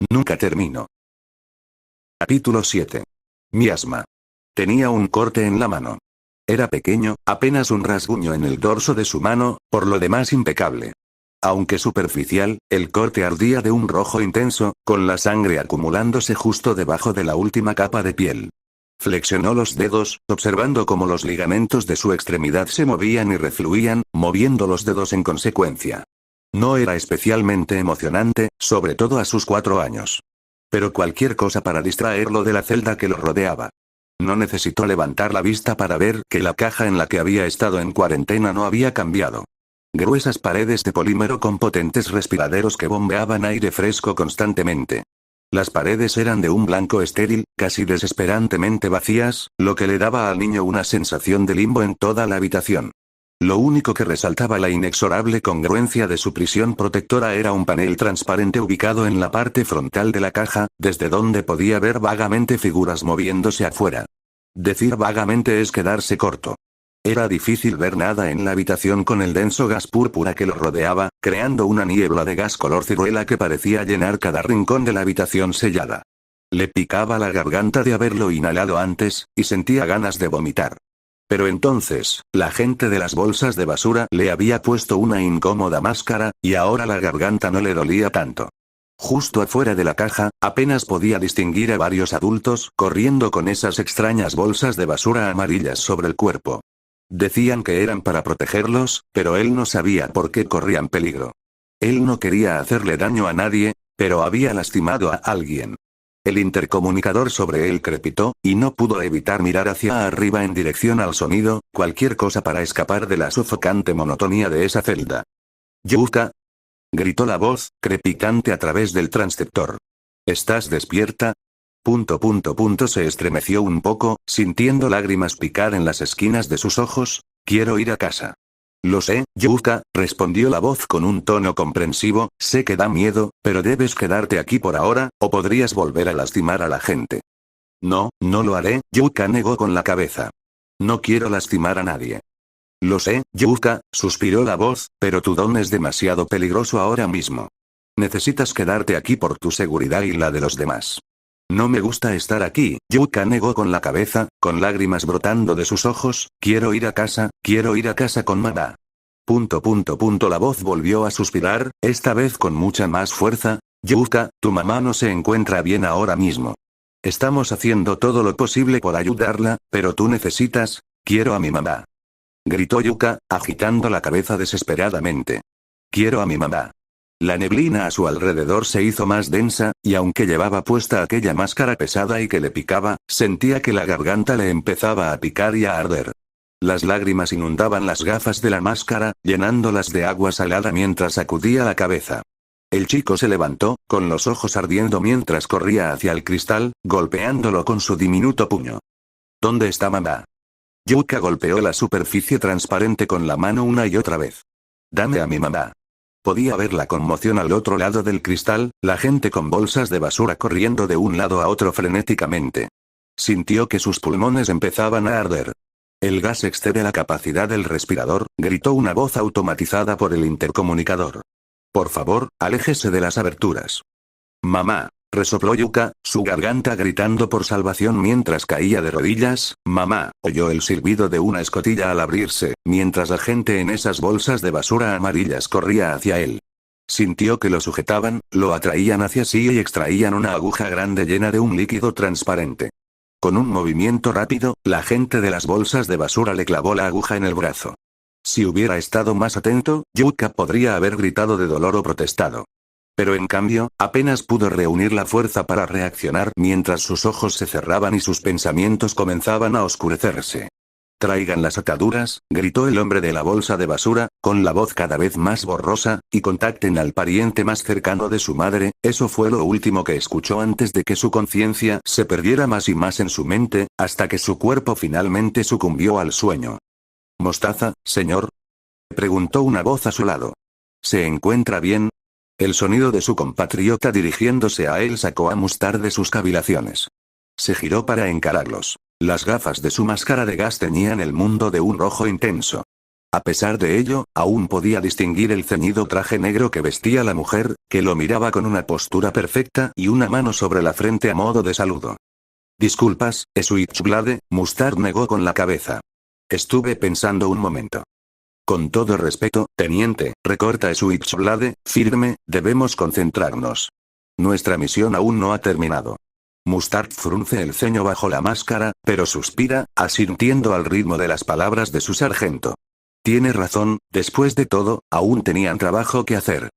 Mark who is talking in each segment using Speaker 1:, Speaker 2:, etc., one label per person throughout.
Speaker 1: Nunca termino. Capítulo 7. Miasma. Tenía un corte en la mano. Era pequeño, apenas un rasguño en el dorso de su mano, por lo demás impecable. Aunque superficial, el corte ardía de un rojo intenso, con la sangre acumulándose justo debajo de la última capa de piel. Flexionó los dedos, observando cómo los ligamentos de su extremidad se movían y refluían, moviendo los dedos en consecuencia. No era especialmente emocionante, sobre todo a sus 4 años. Pero cualquier cosa para distraerlo de la celda que lo rodeaba. No necesitó levantar la vista para ver que la caja en la que había estado en cuarentena no había cambiado. Gruesas paredes de polímero con potentes respiraderos que bombeaban aire fresco constantemente. Las paredes eran de un blanco estéril, casi desesperantemente vacías, lo que le daba al niño una sensación de limbo en toda la habitación. Lo único que resaltaba la inexorable congruencia de su prisión protectora era un panel transparente ubicado en la parte frontal de la caja, desde donde podía ver vagamente figuras moviéndose afuera. Decir vagamente es quedarse corto. Era difícil ver nada en la habitación con el denso gas púrpura que lo rodeaba, creando una niebla de gas color ciruela que parecía llenar cada rincón de la habitación sellada. Le picaba la garganta de haberlo inhalado antes, y sentía ganas de vomitar. Pero entonces, la gente de las bolsas de basura le había puesto una incómoda máscara, y ahora la garganta no le dolía tanto. Justo afuera de la caja, apenas podía distinguir a varios adultos corriendo con esas extrañas bolsas de basura amarillas sobre el cuerpo. Decían que eran para protegerlos, pero él no sabía por qué corrían peligro. Él no quería hacerle daño a nadie, pero había lastimado a alguien. El intercomunicador sobre él crepitó, y no pudo evitar mirar hacia arriba en dirección al sonido, cualquier cosa para escapar de la sofocante monotonía de esa celda. «Yuka», gritó la voz, crepitante a través del transceptor. «¿Estás despierta?» Se estremeció un poco, sintiendo lágrimas picar en las esquinas de sus ojos. «Quiero ir a casa». «Lo sé, Yuka», respondió la voz con un tono comprensivo, «sé que da miedo, pero debes quedarte aquí por ahora, o podrías volver a lastimar a la gente». «No, no lo haré», Yuka negó con la cabeza. «No quiero lastimar a nadie». «Lo sé, Yuka», suspiró la voz, «pero tu don es demasiado peligroso ahora mismo. Necesitas quedarte aquí por tu seguridad y la de los demás». «No me gusta estar aquí», Yuka negó con la cabeza, con lágrimas brotando de sus ojos. «Quiero ir a casa con mamá». La voz volvió a suspirar, esta vez con mucha más fuerza. «Yuka, tu mamá no se encuentra bien ahora mismo. Estamos haciendo todo lo posible por ayudarla, pero tú necesitas, quiero a mi mamá». Gritó Yuka, agitando la cabeza desesperadamente. «Quiero a mi mamá». La neblina a su alrededor se hizo más densa, y aunque llevaba puesta aquella máscara pesada y que le picaba, sentía que la garganta le empezaba a picar y a arder. Las lágrimas inundaban las gafas de la máscara, llenándolas de agua salada mientras sacudía la cabeza. El chico se levantó, con los ojos ardiendo mientras corría hacia el cristal, golpeándolo con su diminuto puño. «¿Dónde está mamá?» Yuka golpeó la superficie transparente con la mano una y otra vez. «Dame a mi mamá». Podía ver la conmoción al otro lado del cristal, la gente con bolsas de basura corriendo de un lado a otro frenéticamente. Sintió que sus pulmones empezaban a arder. «El gas excede la capacidad del respirador», gritó una voz automatizada por el intercomunicador. «Por favor, aléjese de las aberturas». «Mamá», resopló Yuka, su garganta gritando por salvación mientras caía de rodillas. «Mamá», oyó el silbido de una escotilla al abrirse, mientras la gente en esas bolsas de basura amarillas corría hacia él. Sintió que lo sujetaban, lo atraían hacia sí y extraían una aguja grande llena de un líquido transparente. Con un movimiento rápido, la gente de las bolsas de basura le clavó la aguja en el brazo. Si hubiera estado más atento, Yuka podría haber gritado de dolor o protestado. Pero en cambio, apenas pudo reunir la fuerza para reaccionar mientras sus ojos se cerraban y sus pensamientos comenzaban a oscurecerse. «Traigan las ataduras», gritó el hombre de la bolsa de basura, con la voz cada vez más borrosa, «y contacten al pariente más cercano de su madre». Eso fue lo último que escuchó antes de que su conciencia se perdiera más y más en su mente, hasta que su cuerpo finalmente sucumbió al sueño. «¿Mostaza, señor?», preguntó una voz a su lado. «¿Se encuentra bien?». El sonido de su compatriota dirigiéndose a él sacó a Mustard de sus cavilaciones. Se giró para encararlos. Las gafas de su máscara de gas teñían el mundo de un rojo intenso. A pesar de ello, aún podía distinguir el ceñido traje negro que vestía la mujer, que lo miraba con una postura perfecta y una mano sobre la frente a modo de saludo. Disculpas, Switchblade, Mustard negó con la cabeza. Estuve pensando un momento. Con todo respeto, teniente, recorta Switchblade, firme, debemos concentrarnos. Nuestra misión aún no ha terminado. Mustard frunce el ceño bajo la máscara, pero suspira, asintiendo al ritmo de las palabras de su sargento. Tiene razón, después de todo, aún tenían trabajo que hacer.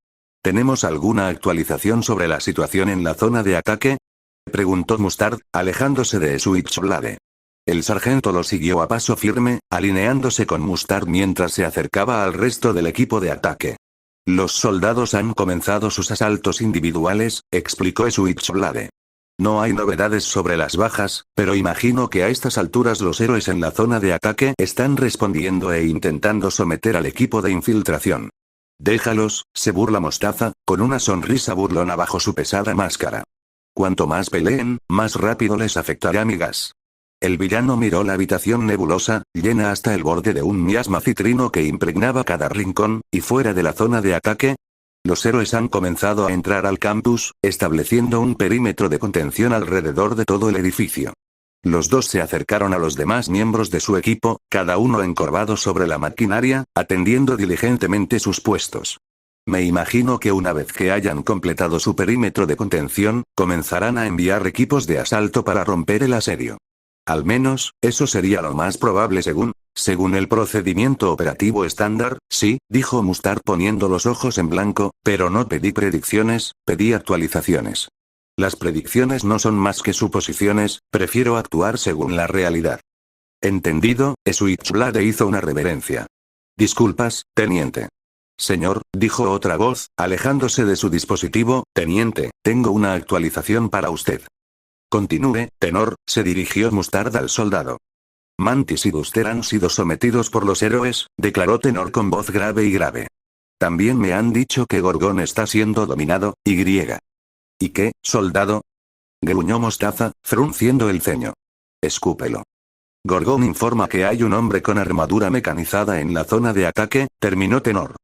Speaker 1: ¿Tenemos alguna actualización sobre la situación en la zona de ataque? Preguntó Mustard, alejándose de Switchblade. El sargento lo siguió a paso firme, alineándose con Mustard mientras se acercaba al resto del equipo de ataque. Los soldados han comenzado sus asaltos individuales, explicó Switchblade. No hay novedades sobre las bajas, pero imagino que a estas alturas los héroes en la zona de ataque están respondiendo e intentando someter al equipo de infiltración. Déjalos, se burla Mostaza, con una sonrisa burlona bajo su pesada máscara. Cuanto más peleen, más rápido les afectará mi gas. El villano miró la habitación nebulosa, llena hasta el borde de un miasma citrino que impregnaba cada rincón, y fuera de la zona de ataque. Los héroes han comenzado a entrar al campus, estableciendo un perímetro de contención alrededor de todo el edificio. Los dos se acercaron a los demás miembros de su equipo, cada uno encorvado sobre la maquinaria, atendiendo diligentemente sus puestos. Me imagino que una vez que hayan completado su perímetro de contención, comenzarán a enviar equipos de asalto para romper el asedio. Al menos, eso sería lo más probable según el procedimiento operativo estándar, sí, dijo Mustard poniendo los ojos en blanco, pero no pedí predicciones, pedí actualizaciones. Las predicciones no son más que suposiciones, prefiero actuar según la realidad. Entendido, Switchblade hizo una reverencia. Disculpas, teniente. Señor, dijo otra voz, alejándose de su dispositivo, teniente, tengo una actualización para usted. Continúe, tenor, se dirigió Mustard al soldado. Mantis y Buster han sido sometidos por los héroes, declaró Tenor con voz grave y grave. También me han dicho que Gorgón está siendo dominado, y. ¿Y qué, soldado? Gruñó Mostaza, frunciendo el ceño. Escúpelo. Gorgón informa que hay un hombre con armadura mecanizada en la zona de ataque, terminó Tenor.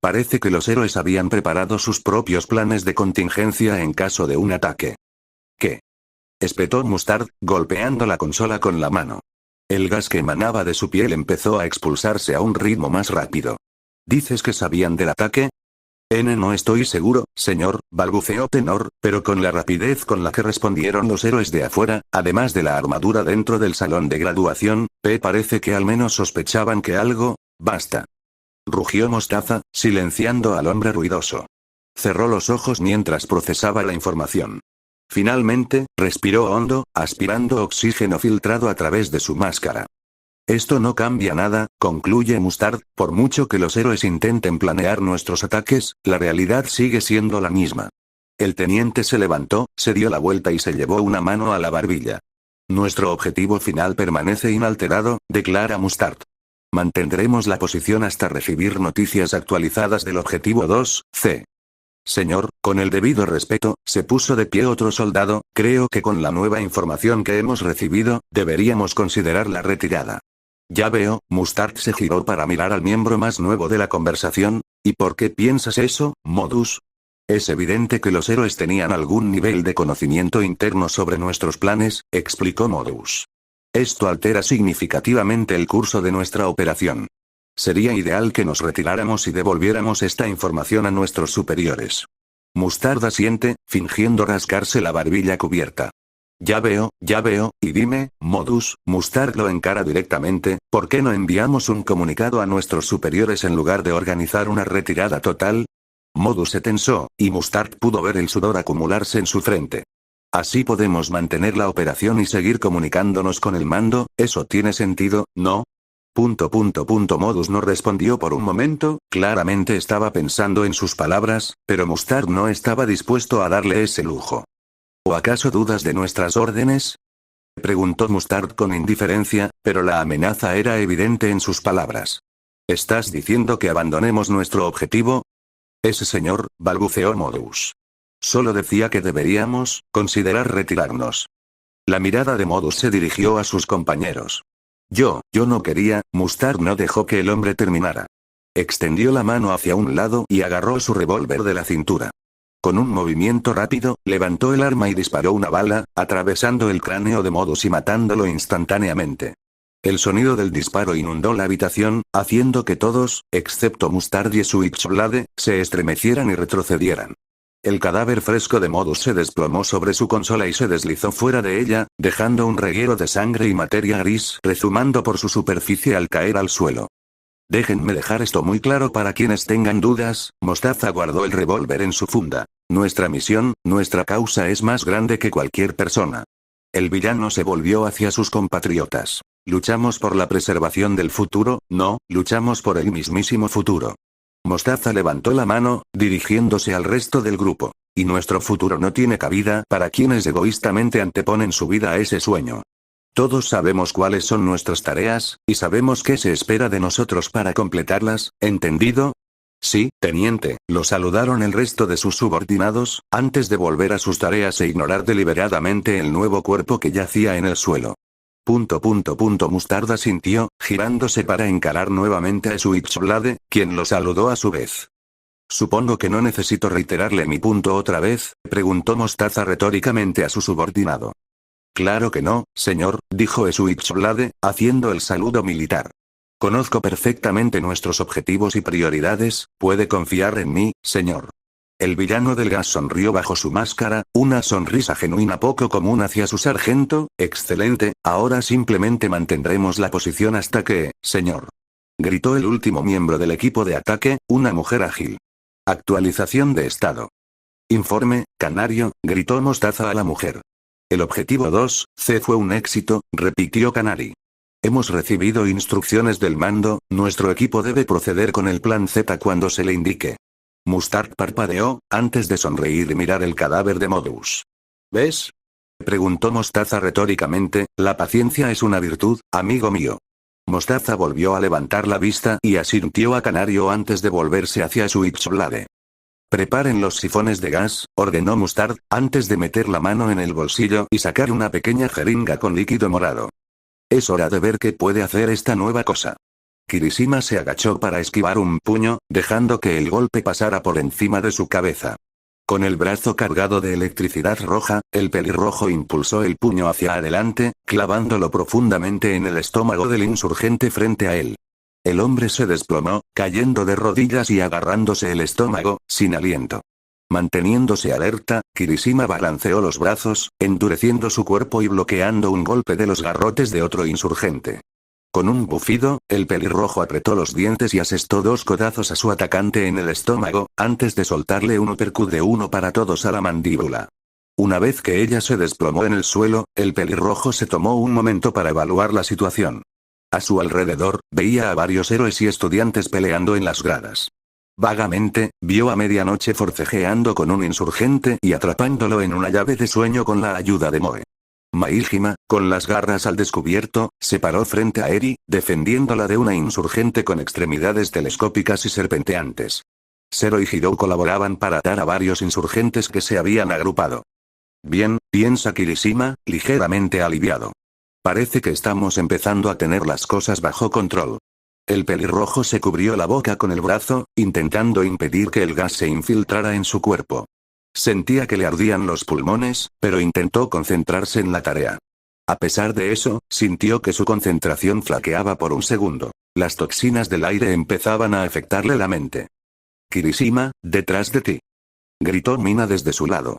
Speaker 1: Parece que los héroes habían preparado sus propios planes de contingencia en caso de un ataque. ¿Qué? Espetó Mustard, golpeando la consola con la mano. El gas que emanaba de su piel empezó a expulsarse a un ritmo más rápido. ¿Dices que sabían del ataque? No estoy seguro, señor, balbuceó Tenor, pero con la rapidez con la que respondieron los héroes de afuera, además de la armadura dentro del salón de graduación, parece que al menos sospechaban que algo. Basta. Rugió Mostaza, silenciando al hombre ruidoso. Cerró los ojos mientras procesaba la información. Finalmente, respiró hondo, aspirando oxígeno filtrado a través de su máscara. Esto no cambia nada, concluye Mustard, por mucho que los héroes intenten planear nuestros ataques, la realidad sigue siendo la misma. El teniente se levantó, se dio la vuelta y se llevó una mano a la barbilla. Nuestro objetivo final permanece inalterado, declara Mustard. Mantendremos la posición hasta recibir noticias actualizadas del objetivo 2C. Señor, con el debido respeto, se puso de pie otro soldado, creo que con la nueva información que hemos recibido, deberíamos considerar la retirada. Ya veo, Mustard se giró para mirar al miembro más nuevo de la conversación. ¿Y por qué piensas eso, Modus? Es evidente que los héroes tenían algún nivel de conocimiento interno sobre nuestros planes, explicó Modus. Esto altera significativamente el curso de nuestra operación. Sería ideal que nos retiráramos y devolviéramos esta información a nuestros superiores. Mustard asiente, fingiendo rascarse la barbilla cubierta. Ya veo, y dime, Modus, Mustard lo encara directamente, ¿por qué no enviamos un comunicado a nuestros superiores en lugar de organizar una retirada total? Modus se tensó, y Mustard pudo ver el sudor acumularse en su frente. Así podemos mantener la operación y seguir comunicándonos con el mando, ¿eso tiene sentido, no? Modus no respondió por un momento, claramente estaba pensando en sus palabras, pero Mustard no estaba dispuesto a darle ese lujo. ¿O acaso dudas de nuestras órdenes? Preguntó Mustard con indiferencia, pero la amenaza era evidente en sus palabras. ¿Estás diciendo que abandonemos nuestro objetivo? Ese señor, balbuceó Modus. Solo decía que deberíamos considerar retirarnos. La mirada de Modus se dirigió a sus compañeros. Yo no quería. Mustard no dejó que el hombre terminara. Extendió la mano hacia un lado y agarró su revólver de la cintura. Con un movimiento rápido, levantó el arma y disparó una bala, atravesando el cráneo de Modus y matándolo instantáneamente. El sonido del disparo inundó la habitación, haciendo que todos, excepto Mustard y Switchblade, se estremecieran y retrocedieran. El cadáver fresco de Modus se desplomó sobre su consola y se deslizó fuera de ella, dejando un reguero de sangre y materia gris rezumando por su superficie al caer al suelo. Déjenme dejar esto muy claro para quienes tengan dudas. Mostaza guardó el revólver en su funda. Nuestra misión, nuestra causa es más grande que cualquier persona. El villano se volvió hacia sus compatriotas. Luchamos por la preservación del futuro, no, luchamos por el mismísimo futuro. Mostaza levantó la mano, dirigiéndose al resto del grupo. Y nuestro futuro no tiene cabida para quienes egoístamente anteponen su vida a ese sueño. Todos sabemos cuáles son nuestras tareas, y sabemos qué se espera de nosotros para completarlas, ¿entendido? Sí, teniente, lo saludaron el resto de sus subordinados, antes de volver a sus tareas e ignorar deliberadamente el nuevo cuerpo que yacía en el suelo. Mustard asintió, girándose para encarar nuevamente a Switchblade, quien lo saludó a su vez. Supongo que no necesito reiterarle mi punto otra vez, preguntó Mostaza retóricamente a su subordinado. Claro que no, señor, dijo Switchblade, haciendo el saludo militar. Conozco perfectamente nuestros objetivos y prioridades, puede confiar en mí, señor. El villano del gas sonrió bajo su máscara, una sonrisa genuina poco común hacia su sargento. Excelente, ahora simplemente mantendremos la posición hasta que, señor. Gritó el último miembro del equipo de ataque, una mujer ágil. Actualización de estado. Informe, Canario, gritó Mostaza a la mujer. El objetivo 2C fue un éxito, repitió Canary. Hemos recibido instrucciones del mando, nuestro equipo debe proceder con el plan Z cuando se le indique. Mustard parpadeó, antes de sonreír y mirar el cadáver de Modus. ¿Ves? Preguntó Mostaza retóricamente, la paciencia es una virtud, amigo mío. Mostaza volvió a levantar la vista y asintió a Canario antes de volverse hacia Switchblade. Preparen los sifones de gas, ordenó Mustard, antes de meter la mano en el bolsillo y sacar una pequeña jeringa con líquido morado. Es hora de ver qué puede hacer esta nueva cosa. Kirishima se agachó para esquivar un puño, dejando que el golpe pasara por encima de su cabeza. Con el brazo cargado de electricidad roja, el pelirrojo impulsó el puño hacia adelante, clavándolo profundamente en el estómago del insurgente frente a él. El hombre se desplomó, cayendo de rodillas y agarrándose el estómago, sin aliento. Manteniéndose alerta, Kirishima balanceó los brazos, endureciendo su cuerpo y bloqueando un golpe de los garrotes de otro insurgente. Con un bufido, el pelirrojo apretó los dientes y asestó 2 codazos a su atacante en el estómago, antes de soltarle un uppercut de 1 para todos a la mandíbula. Una vez que ella se desplomó en el suelo, el pelirrojo se tomó un momento para evaluar la situación. A su alrededor, veía a varios héroes y estudiantes peleando en las gradas. Vagamente, vio a medianoche forcejeando con un insurgente y atrapándolo en una llave de sueño con la ayuda de Moe. Maihima, con las garras al descubierto, se paró frente a Eri, defendiéndola de una insurgente con extremidades telescópicas y serpenteantes. Zero y Hiro colaboraban para atar a varios insurgentes que se habían agrupado. Bien, piensa Kirishima, ligeramente aliviado. Parece que estamos empezando a tener las cosas bajo control. El pelirrojo se cubrió la boca con el brazo, intentando impedir que el gas se infiltrara en su cuerpo. Sentía que le ardían los pulmones, pero intentó concentrarse en la tarea. A pesar de eso, sintió que su concentración flaqueaba por un segundo. Las toxinas del aire empezaban a afectarle la mente. Kirishima, detrás de ti. Gritó Mina desde su lado.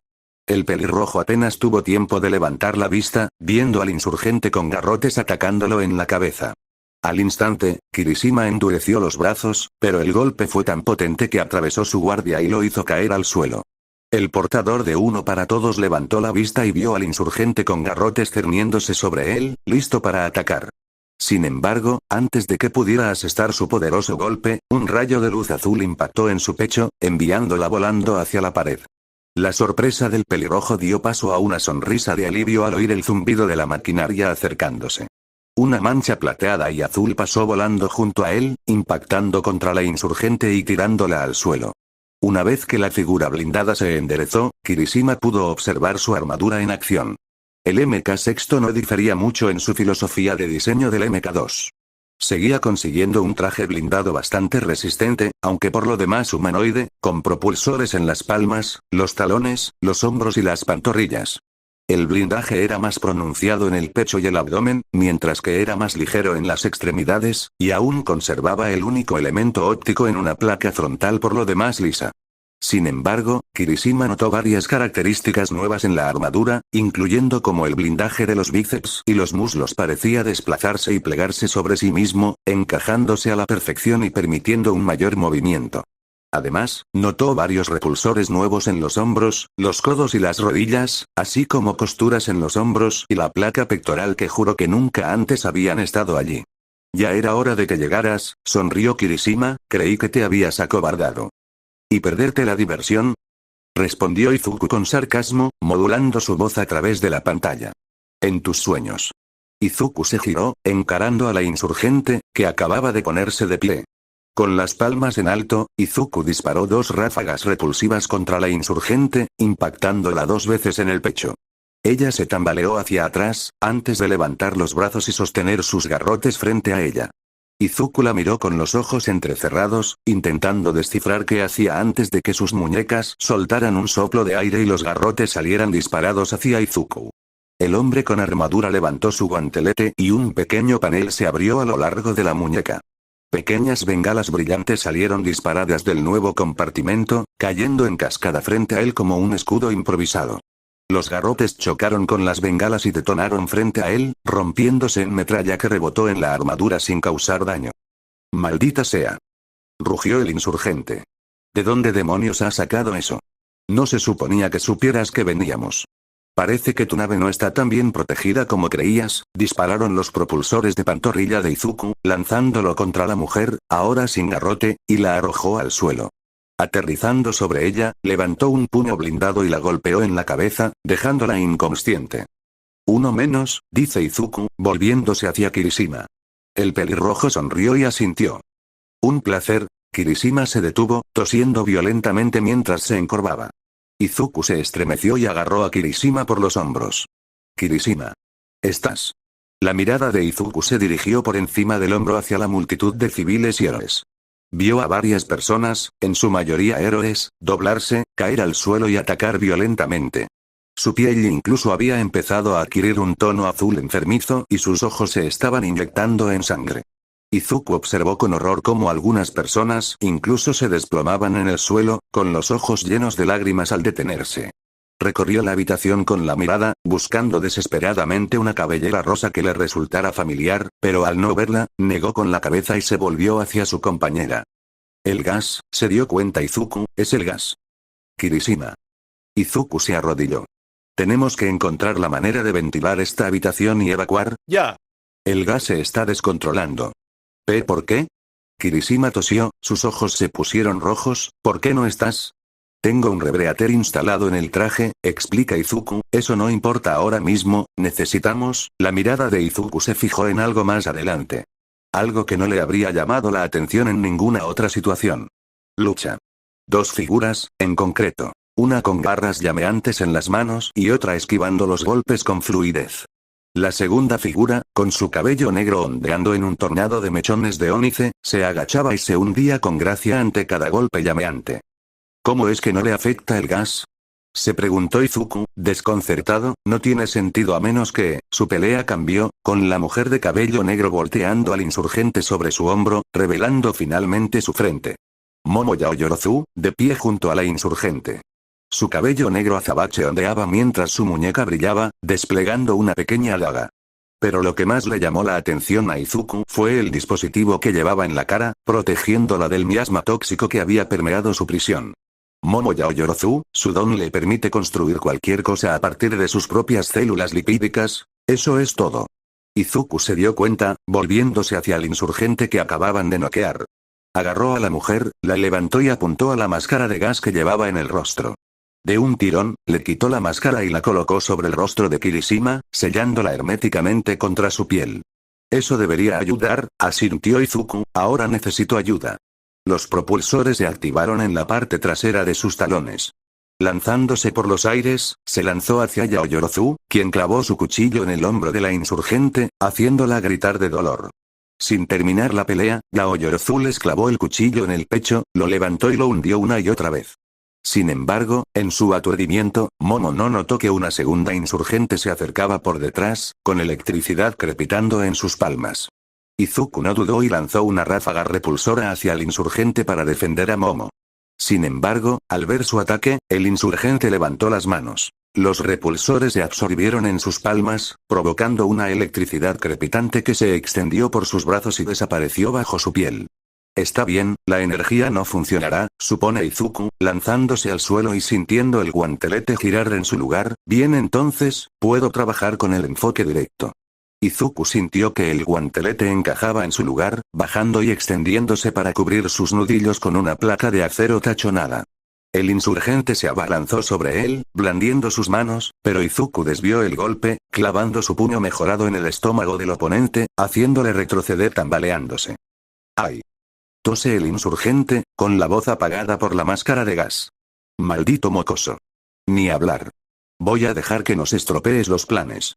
Speaker 1: El pelirrojo apenas tuvo tiempo de levantar la vista, viendo al insurgente con garrotes atacándolo en la cabeza. Al instante, Kirishima endureció los brazos, pero el golpe fue tan potente que atravesó su guardia y lo hizo caer al suelo. El portador de 1 para todos levantó la vista y vio al insurgente con garrotes cerniéndose sobre él, listo para atacar. Sin embargo, antes de que pudiera asestar su poderoso golpe, un rayo de luz azul impactó en su pecho, enviándola volando hacia la pared. La sorpresa del pelirrojo dio paso a una sonrisa de alivio al oír el zumbido de la maquinaria acercándose. Una mancha plateada y azul pasó volando junto a él, impactando contra la insurgente y tirándola al suelo. Una vez que la figura blindada se enderezó, Kirishima pudo observar su armadura en acción. El MK6 no difería mucho en su filosofía de diseño del MK2. Seguía consiguiendo un traje blindado bastante resistente, aunque por lo demás humanoide, con propulsores en las palmas, los talones, los hombros y las pantorrillas. El blindaje era más pronunciado en el pecho y el abdomen, mientras que era más ligero en las extremidades, y aún conservaba el único elemento óptico en una placa frontal por lo demás lisa. Sin embargo, Kirishima notó varias características nuevas en la armadura, incluyendo como el blindaje de los bíceps y los muslos parecía desplazarse y plegarse sobre sí mismo, encajándose a la perfección y permitiendo un mayor movimiento. Además, notó varios repulsores nuevos en los hombros, los codos y las rodillas, así como costuras en los hombros y la placa pectoral que juró que nunca antes habían estado allí. Ya era hora de que llegaras, sonrió Kirishima, creí que te habías acobardado. ¿Y perderte la diversión? Respondió Izuku con sarcasmo, modulando su voz a través de la pantalla. En tus sueños. Izuku se giró, encarando a la insurgente, que acababa de ponerse de pie. Con las palmas en alto, Izuku disparó 2 ráfagas repulsivas contra la insurgente, impactándola 2 veces en el pecho. Ella se tambaleó hacia atrás, antes de levantar los brazos y sostener sus garrotes frente a ella. Izuku la miró con los ojos entrecerrados, intentando descifrar qué hacía antes de que sus muñecas soltaran un soplo de aire y los garrotes salieran disparados hacia Izuku. El hombre con armadura levantó su guantelete y un pequeño panel se abrió a lo largo de la muñeca. Pequeñas bengalas brillantes salieron disparadas del nuevo compartimento, cayendo en cascada frente a él como un escudo improvisado. Los garrotes chocaron con las bengalas y detonaron frente a él, rompiéndose en metralla que rebotó en la armadura sin causar daño. ¡Maldita sea! Rugió el insurgente. ¿De dónde demonios has sacado eso? No se suponía que supieras que veníamos. Parece que tu nave no está tan bien protegida como creías. Dispararon los propulsores de pantorrilla de Izuku, lanzándolo contra la mujer, ahora sin garrote, y la arrojó al suelo. Aterrizando sobre ella, levantó un puño blindado y la golpeó en la cabeza, dejándola inconsciente. Uno menos, dice Izuku, volviéndose hacia Kirishima. El pelirrojo sonrió y asintió. Un placer. Kirishima se detuvo, tosiendo violentamente mientras se encorvaba. Izuku se estremeció y agarró a Kirishima por los hombros. Kirishima. ¿Estás? La mirada de Izuku se dirigió por encima del hombro hacia la multitud de civiles y héroes. Vio a varias personas, en su mayoría héroes, doblarse, caer al suelo y atacar violentamente. Su piel incluso había empezado a adquirir un tono azul enfermizo y sus ojos se estaban inyectando en sangre. Izuku observó con horror cómo algunas personas incluso se desplomaban en el suelo, con los ojos llenos de lágrimas al detenerse. Recorrió la habitación con la mirada, buscando desesperadamente una cabellera rosa que le resultara familiar, pero al no verla, negó con la cabeza y se volvió hacia su compañera. El gas, se dio cuenta Izuku, es el gas. Kirishima. Izuku se arrodilló. Tenemos que encontrar la manera de ventilar esta habitación y evacuar.
Speaker 2: Ya.
Speaker 1: El gas se está descontrolando. ¿Por qué? Kirishima tosió, sus ojos se pusieron rojos. ¿Por qué no estás? Tengo un rebreater instalado en el traje, explica Izuku, eso no importa ahora mismo, necesitamos. La mirada de Izuku se fijó en algo más adelante. Algo que no le habría llamado la atención en ninguna otra situación. Lucha. 2 figuras, en concreto. Una con garras llameantes en las manos y otra esquivando los golpes con fluidez. La segunda figura, con su cabello negro ondeando en un tornado de mechones de ónice, se agachaba y se hundía con gracia ante cada golpe llameante. ¿Cómo es que no le afecta el gas? Se preguntó Izuku, desconcertado, no tiene sentido a menos que, su pelea cambió, con la mujer de cabello negro volteando al insurgente sobre su hombro, revelando finalmente su frente. Momo Yaoyorozu, de pie junto a la insurgente. Su cabello negro azabache ondeaba mientras su muñeca brillaba, desplegando una pequeña daga. Pero lo que más le llamó la atención a Izuku fue el dispositivo que llevaba en la cara, protegiéndola del miasma tóxico que había permeado su prisión. Momo Yaoyorozu, su don le permite construir cualquier cosa a partir de sus propias células lipídicas, eso es todo. Izuku se dio cuenta, volviéndose hacia el insurgente que acababan de noquear. Agarró a la mujer, la levantó y apuntó a la máscara de gas que llevaba en el rostro. De un tirón, le quitó la máscara y la colocó sobre el rostro de Kirishima, sellándola herméticamente contra su piel. Eso debería ayudar, asintió Izuku, ahora necesito ayuda. Los propulsores se activaron en la parte trasera de sus talones. Lanzándose por los aires, se lanzó hacia Yaoyorozu, quien clavó su cuchillo en el hombro de la insurgente, haciéndola gritar de dolor. Sin terminar la pelea, Yaoyorozu les clavó el cuchillo en el pecho, lo levantó y lo hundió una y otra vez. Sin embargo, en su aturdimiento, Momo no notó que una segunda insurgente se acercaba por detrás, con electricidad crepitando en sus palmas. Izuku no dudó y lanzó una ráfaga repulsora hacia el insurgente para defender a Momo. Sin embargo, al ver su ataque, el insurgente levantó las manos. Los repulsores se absorbieron en sus palmas, provocando una electricidad crepitante que se extendió por sus brazos y desapareció bajo su piel. Está bien, la energía no funcionará, supone Izuku, lanzándose al suelo y sintiendo el guantelete girar en su lugar. Bien, entonces, puedo trabajar con el enfoque directo. Izuku sintió que el guantelete encajaba en su lugar, bajando y extendiéndose para cubrir sus nudillos con una placa de acero tachonada. El insurgente se abalanzó sobre él, blandiendo sus manos, pero Izuku desvió el golpe, clavando su puño mejorado en el estómago del oponente, haciéndole retroceder tambaleándose. ¡Ay! Tose el insurgente, con la voz apagada por la máscara de gas. Maldito mocoso. Ni hablar. Voy a dejar que nos estropees los planes.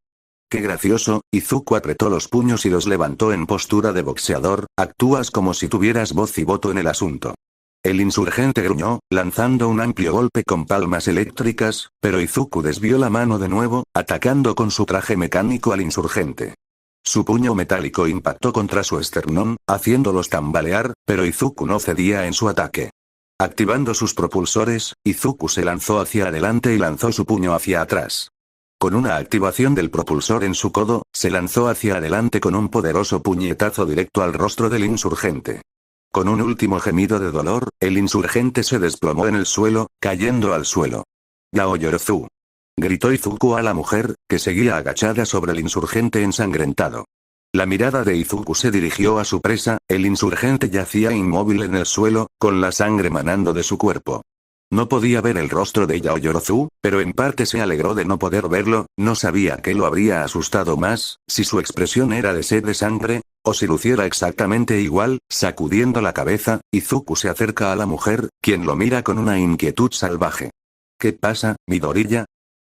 Speaker 1: Qué gracioso, Izuku apretó los puños y los levantó en postura de boxeador, actúas como si tuvieras voz y voto en el asunto. El insurgente gruñó, lanzando un amplio golpe con palmas eléctricas, pero Izuku desvió la mano de nuevo, atacando con su traje mecánico al insurgente. Su puño metálico impactó contra su esternón, haciéndolos tambalear, pero Izuku no cedía en su ataque. Activando sus propulsores, Izuku se lanzó hacia adelante y lanzó su puño hacia atrás. Con una activación del propulsor en su codo, se lanzó hacia adelante con un poderoso puñetazo directo al rostro del insurgente. Con un último gemido de dolor, el insurgente se desplomó en el suelo, cayendo al suelo. Yaoyorozu. Gritó Izuku a la mujer, que seguía agachada sobre el insurgente ensangrentado. La mirada de Izuku se dirigió a su presa, el insurgente yacía inmóvil en el suelo, con la sangre manando de su cuerpo. No podía ver el rostro de Yaoyorozu, pero en parte se alegró de no poder verlo, no sabía qué lo habría asustado más, si su expresión era de sed de sangre, o si luciera exactamente igual. Sacudiendo la cabeza, Izuku se acerca a la mujer, quien lo mira con una inquietud salvaje. ¿Qué pasa, Midoriya?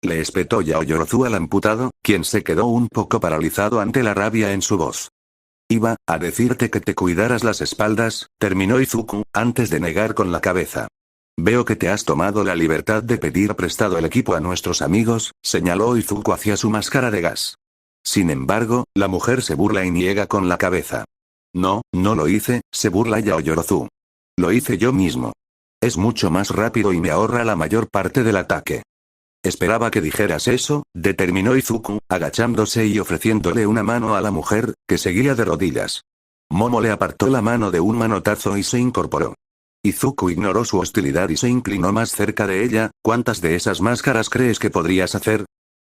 Speaker 1: Le espetó Yaoyorozu al amputado, quien se quedó un poco paralizado ante la rabia en su voz. Iba a decirte que te cuidaras las espaldas, terminó Izuku, antes de negar con la cabeza. Veo que te has tomado la libertad de pedir prestado el equipo a nuestros amigos, señaló Izuku hacia su máscara de gas. Sin embargo, la mujer se burla y niega con la cabeza. No, no lo hice, se burla Yaoyorozu. Lo hice yo mismo. Es mucho más rápido y me ahorra la mayor parte del ataque. Esperaba que dijeras eso, determinó Izuku, agachándose y ofreciéndole una mano a la mujer, que seguía de rodillas. Momo le apartó la mano de un manotazo y se incorporó. Izuku ignoró su hostilidad y se inclinó más cerca de ella. ¿Cuántas de esas máscaras crees que podrías hacer?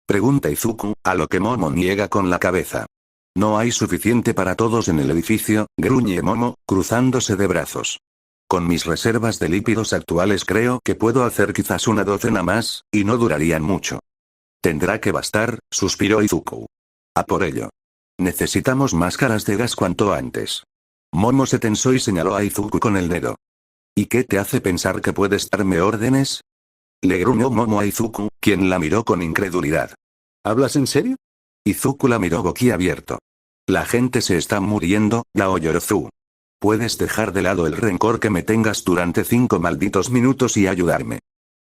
Speaker 1: Pregunta Izuku, a lo que Momo niega con la cabeza. No hay suficiente para todos en el edificio, gruñe Momo, cruzándose de brazos. Con mis reservas de lípidos actuales creo que puedo hacer quizás una docena más, y no durarían mucho. Tendrá que bastar, suspiró Izuku. A por ello. Necesitamos máscaras de gas cuanto antes. Momo se tensó y señaló a Izuku con el dedo. ¿Y qué te hace pensar que puedes darme órdenes? Le gruñó Momo a Izuku, quien la miró con incredulidad. ¿Hablas en serio? Izuku la miró boquiabierto. La gente se está muriendo, Yaoyorozu. Puedes dejar de lado el rencor que me tengas durante 5 malditos minutos y ayudarme.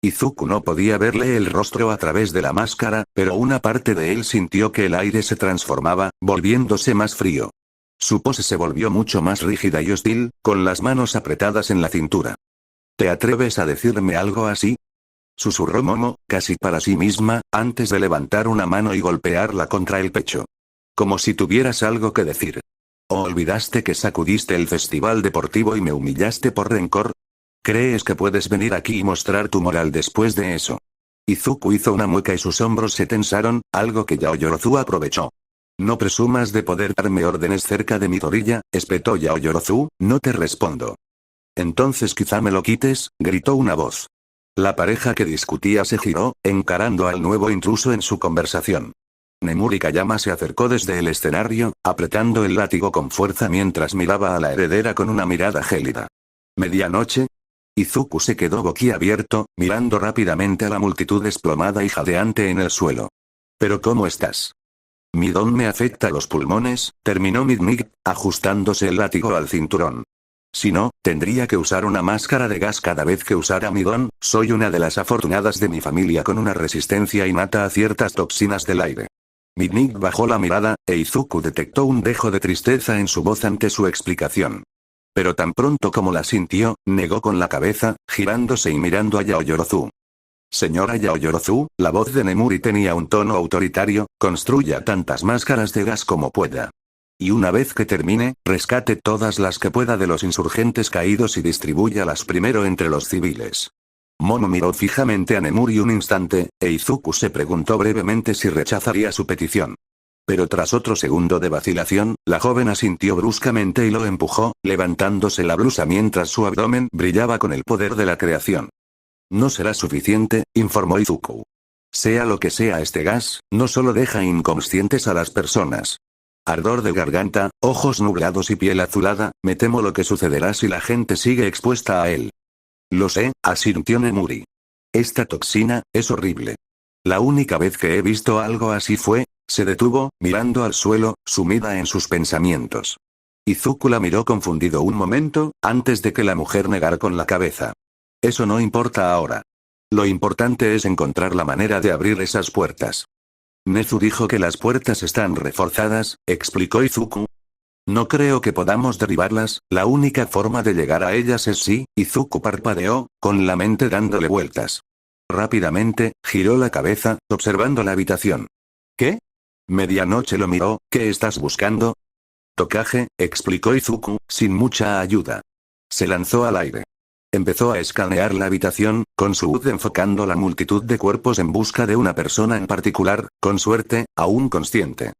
Speaker 1: Izuku no podía verle el rostro a través de la máscara, pero una parte de él sintió que el aire se transformaba, volviéndose más frío. Su pose se volvió mucho más rígida y hostil, con las manos apretadas en la cintura. ¿Te atreves a decirme algo así? Susurró Momo, casi para sí misma, antes de levantar una mano y golpearla contra el pecho. Como si tuvieras algo que decir. ¿O olvidaste que sacudiste el festival deportivo y me humillaste por rencor? ¿Crees que puedes venir aquí y mostrar tu moral después de eso? Izuku hizo una mueca y sus hombros se tensaron, algo que Yaoyorozu aprovechó. No presumas de poder darme órdenes cerca de Midoriya, espetó Yaoyorozu, no te respondo. Entonces quizá me lo quites, gritó una voz. La pareja que discutía se giró, encarando al nuevo intruso en su conversación. Nemuri Kayama se acercó desde el escenario, apretando el látigo con fuerza mientras miraba a la heredera con una mirada gélida. ¿Medianoche? Izuku se quedó boquiabierto, mirando rápidamente a la multitud desplomada y jadeante en el suelo. ¿Pero cómo estás? Mi don me afecta los pulmones, terminó Midnight, ajustándose el látigo al cinturón. Si no, tendría que usar una máscara de gas cada vez que usara mi don. Soy una de las afortunadas de mi familia con una resistencia innata a ciertas toxinas del aire. Midnight bajó la mirada, e Izuku detectó un dejo de tristeza en su voz ante su explicación. Pero tan pronto como la sintió, negó con la cabeza, girándose y mirando a Yaoyorozu. Señora Yaoyorozu, la voz de Nemuri tenía un tono autoritario, construya tantas máscaras de gas como pueda. Y una vez que termine, rescate todas las que pueda de los insurgentes caídos y distribúyalas primero entre los civiles. Momo miró fijamente a Nemuri un instante, e Izuku se preguntó brevemente si rechazaría su petición. Pero tras otro segundo de vacilación, la joven asintió bruscamente y lo empujó, levantándose la blusa mientras su abdomen brillaba con el poder de la creación. No será suficiente, informó Izuku. Sea lo que sea este gas, no solo deja inconscientes a las personas. Ardor de garganta, ojos nublados y piel azulada, me temo lo que sucederá si la gente sigue expuesta a él. Lo sé, asintió Nemuri. Esta toxina, es horrible. La única vez que he visto algo así fue... Se detuvo, mirando al suelo, sumida en sus pensamientos. Izuku la miró confundido un momento, antes de que la mujer negara con la cabeza. Eso no importa ahora. Lo importante es encontrar la manera de abrir esas puertas. Nezu dijo que las puertas están reforzadas, explicó Izuku. No creo que podamos derribarlas, la única forma de llegar a ellas es si... Izuku parpadeó, con la mente dándole vueltas. Rápidamente, giró la cabeza, observando la habitación. ¿Qué? Medianoche lo miró, ¿qué estás buscando? Tokage, explicó Izuku, sin mucha ayuda. Se lanzó al aire. Empezó a escanear la habitación, con su UD enfocando la multitud de cuerpos en busca de una persona en particular, con suerte, aún consciente.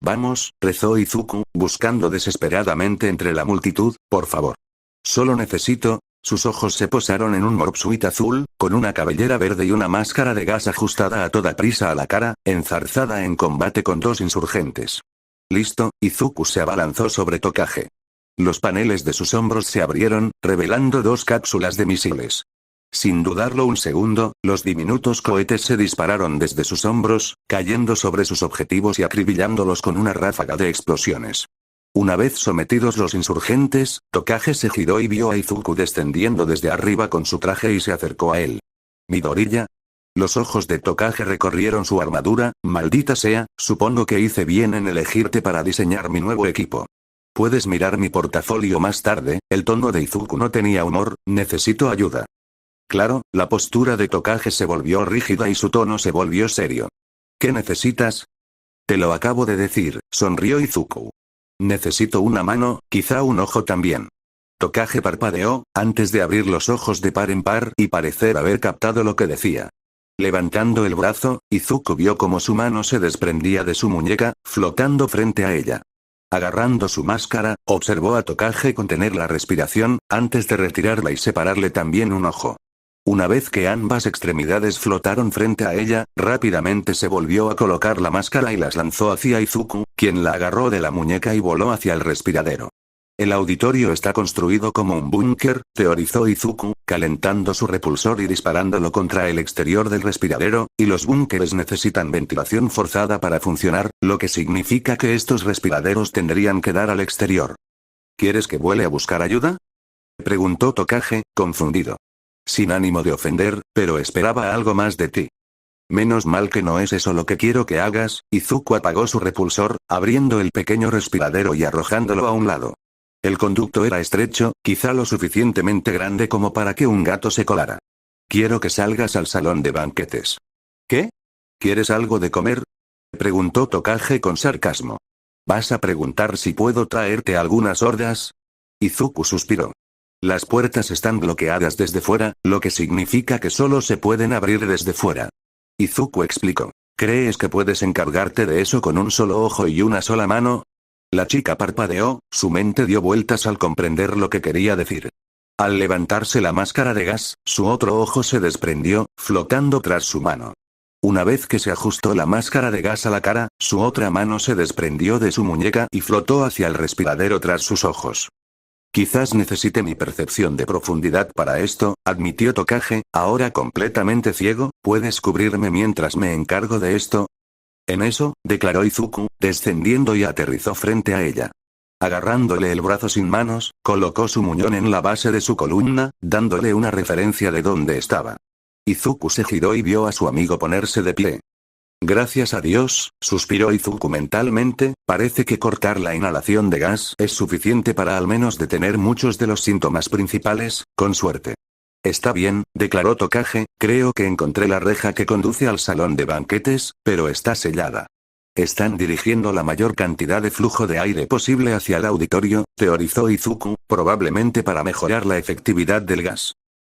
Speaker 1: Vamos, rezó Izuku, buscando desesperadamente entre la multitud, por favor. Solo necesito... Sus ojos se posaron en un morpsuit azul, con una cabellera verde y una máscara de gas ajustada a toda prisa a la cara, enzarzada en combate con dos insurgentes. Listo, Izuku se abalanzó sobre Tokage. Los paneles de sus hombros se abrieron, revelando dos cápsulas de misiles. Sin dudarlo un segundo, los diminutos cohetes se dispararon desde sus hombros, cayendo sobre sus objetivos y acribillándolos con una ráfaga de explosiones. Una vez sometidos los insurgentes, Tokage se giró y vio a Izuku descendiendo desde arriba con su traje y se acercó a él. ¿Midoriya? Los ojos de Tokage recorrieron su armadura, maldita sea, supongo que hice bien en elegirte para diseñar mi nuevo equipo. Puedes mirar mi portafolio más tarde. El tono de Izuku no tenía humor, necesito ayuda. Claro, la postura de Tokage se volvió rígida y su tono se volvió serio. ¿Qué necesitas? Te lo acabo de decir, sonrió Izuku. Necesito una mano, quizá un ojo también. Tokage parpadeó, antes de abrir los ojos de par en par y parecer haber captado lo que decía. Levantando el brazo, Izuku vio cómo su mano se desprendía de su muñeca, flotando frente a ella. Agarrando su máscara, observó a Tokage contener la respiración, antes de retirarla y separarle también un ojo. Una vez que ambas extremidades flotaron frente a ella, rápidamente se volvió a colocar la máscara y las lanzó hacia Izuku, quien la agarró de la muñeca y voló hacia el respiradero. El auditorio está construido como un búnker, teorizó Izuku, calentando su repulsor y disparándolo contra el exterior del respiradero, y los búnkeres necesitan ventilación forzada para funcionar, lo que significa que estos respiraderos tendrían que dar al exterior. ¿Quieres que vuele a buscar ayuda? Preguntó Tokage, confundido. Sin ánimo de ofender, pero esperaba algo más de ti. Menos mal que no es eso lo que quiero que hagas. Izuku apagó su repulsor, abriendo el pequeño respiradero y arrojándolo a un lado. El conducto era estrecho, quizá lo suficientemente grande como para que un gato se colara. Quiero que salgas al salón de banquetes. ¿Qué? ¿Quieres algo de comer? Preguntó Tokage con sarcasmo. ¿Vas a preguntar si puedo traerte algunas hordas? Izuku suspiró. Las puertas están bloqueadas desde fuera, lo que significa que solo se pueden abrir desde fuera. Izuku explicó. ¿Crees que puedes encargarte de eso con un solo ojo y una sola mano? La chica parpadeó, su mente dio vueltas al comprender lo que quería decir. Al levantarse la máscara de gas, su otro ojo se desprendió, flotando tras su mano. Una vez que se ajustó la máscara de gas a la cara, su otra mano se desprendió de su muñeca y flotó hacia el respiradero tras sus ojos. Quizás necesite mi percepción de profundidad para esto, admitió Tokage, ahora completamente ciego, ¿puedes cubrirme mientras me encargo de esto? En eso, declaró Izuku, descendiendo y aterrizó frente a ella. Agarrándole el brazo sin manos, colocó su muñón en la base de su columna, dándole una referencia de dónde estaba. Izuku se giró y vio a su amigo ponerse de pie. Gracias a Dios, suspiró Izuku mentalmente, parece que cortar la inhalación de gas es suficiente para al menos detener muchos de los síntomas principales, con suerte. Está bien, declaró Tokage, creo que encontré la reja que conduce al salón de banquetes, pero está sellada. Están dirigiendo la mayor cantidad de flujo de aire posible hacia el auditorio, teorizó Izuku, probablemente para mejorar la efectividad del gas.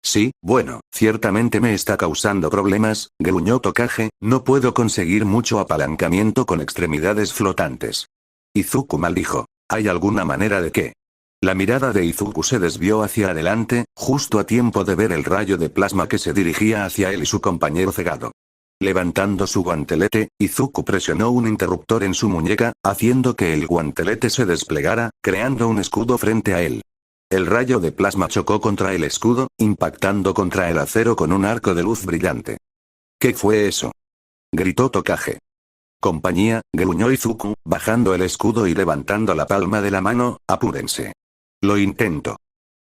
Speaker 1: Sí, bueno, ciertamente me está causando problemas, gruñó Tokage, no puedo conseguir mucho apalancamiento con extremidades flotantes. Izuku maldijo. ¿Hay alguna manera de qué? La mirada de Izuku se desvió hacia adelante, justo a tiempo de ver el rayo de plasma que se dirigía hacia él y su compañero cegado. Levantando su guantelete, Izuku presionó un interruptor en su muñeca, haciendo que el guantelete se desplegara, creando un escudo frente a él. El rayo de plasma chocó contra el escudo, impactando contra el acero con un arco de luz brillante. ¿Qué fue eso? Gritó Tokage. Compañía, gruñó Izuku, bajando el escudo y levantando la palma de la mano, apúrense. Lo intento.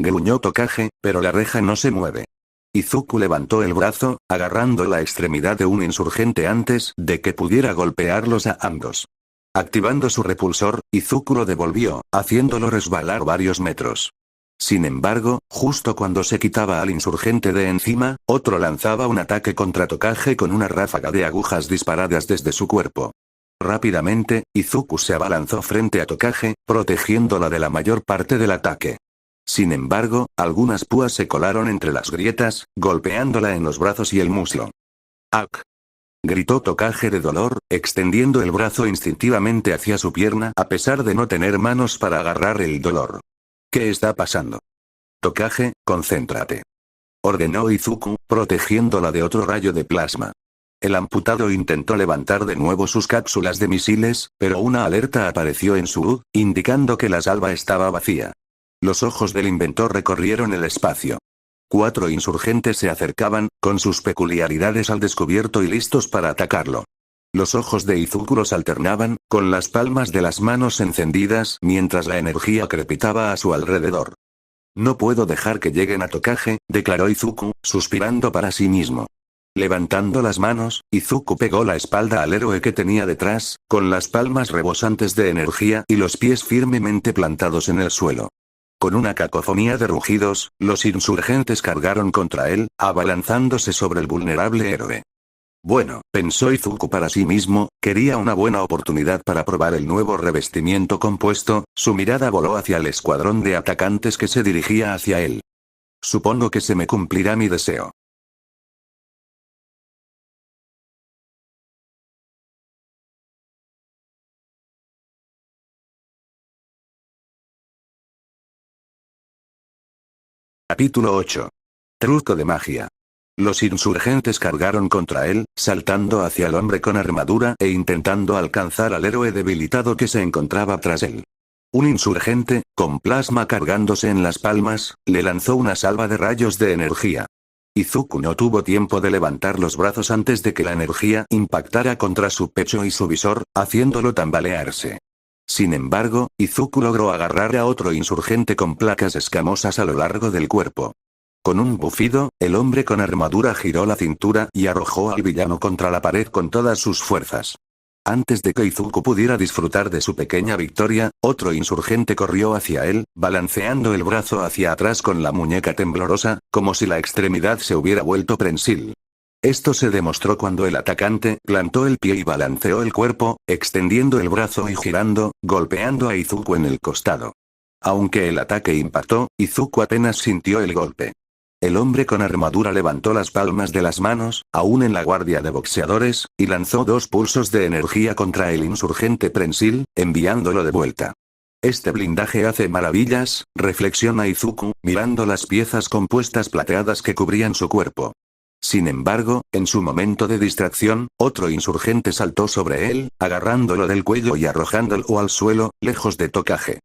Speaker 1: Gruñó Tokage, pero la reja no se mueve. Izuku levantó el brazo, agarrando la extremidad de un insurgente antes de que pudiera golpearlos a ambos. Activando su repulsor, Izuku lo devolvió, haciéndolo resbalar varios metros. Sin embargo, justo cuando se quitaba al insurgente de encima, otro lanzaba un ataque contra Tokage con una ráfaga de agujas disparadas desde su cuerpo. Rápidamente, Izuku se abalanzó frente a Tokage, protegiéndola de la mayor parte del ataque. Sin embargo, algunas púas se colaron entre las grietas, golpeándola en los brazos y el muslo. ¡Ak! Gritó Tokage de dolor, extendiendo el brazo instintivamente hacia su pierna a pesar de no tener manos para agarrar el dolor. ¿Qué está pasando? Tokage, concéntrate. Ordenó Izuku, protegiéndola de otro rayo de plasma. El amputado intentó levantar de nuevo sus cápsulas de misiles, pero una alerta apareció en su HUD, indicando que la salva estaba vacía. Los ojos del inventor recorrieron el espacio. 4 insurgentes se acercaban, con sus peculiaridades al descubierto y listos para atacarlo. Los ojos de Izuku los alternaban, con las palmas de las manos encendidas mientras la energía crepitaba a su alrededor. No puedo dejar que lleguen a Tokage, declaró Izuku, suspirando para sí mismo. Levantando las manos, Izuku pegó la espalda al héroe que tenía detrás, con las palmas rebosantes de energía y los pies firmemente plantados en el suelo. Con una cacofonía de rugidos, los insurgentes cargaron contra él, abalanzándose sobre el vulnerable héroe. Bueno, pensó Izuku para sí mismo, quería una buena oportunidad para probar el nuevo revestimiento compuesto, su mirada voló hacia el escuadrón de atacantes que se dirigía hacia él. Supongo que se me cumplirá mi deseo. Capítulo 8. Truco de magia. Los insurgentes cargaron contra él, saltando hacia el hombre con armadura e intentando alcanzar al héroe debilitado que se encontraba tras él. Un insurgente, con plasma cargándose en las palmas, le lanzó una salva de rayos de energía. Izuku no tuvo tiempo de levantar los brazos antes de que la energía impactara contra su pecho y su visor, haciéndolo tambalearse. Sin embargo, Izuku logró agarrar a otro insurgente con placas escamosas a lo largo del cuerpo. Con un bufido, el hombre con armadura giró la cintura y arrojó al villano contra la pared con todas sus fuerzas. Antes de que Izuku pudiera disfrutar de su pequeña victoria, otro insurgente corrió hacia él, balanceando el brazo hacia atrás con la muñeca temblorosa, como si la extremidad se hubiera vuelto prensil. Esto se demostró cuando el atacante plantó el pie y balanceó el cuerpo, extendiendo el brazo y girando, golpeando a Izuku en el costado. Aunque el ataque impactó, Izuku apenas sintió el golpe. El hombre con armadura levantó las palmas de las manos, aún en la guardia de boxeadores, y lanzó 2 pulsos de energía contra el insurgente prensil, enviándolo de vuelta. Este blindaje hace maravillas, reflexiona Izuku, mirando las piezas compuestas plateadas que cubrían su cuerpo. Sin embargo, en su momento de distracción, otro insurgente saltó sobre él, agarrándolo del cuello y arrojándolo al suelo, lejos de Tokage.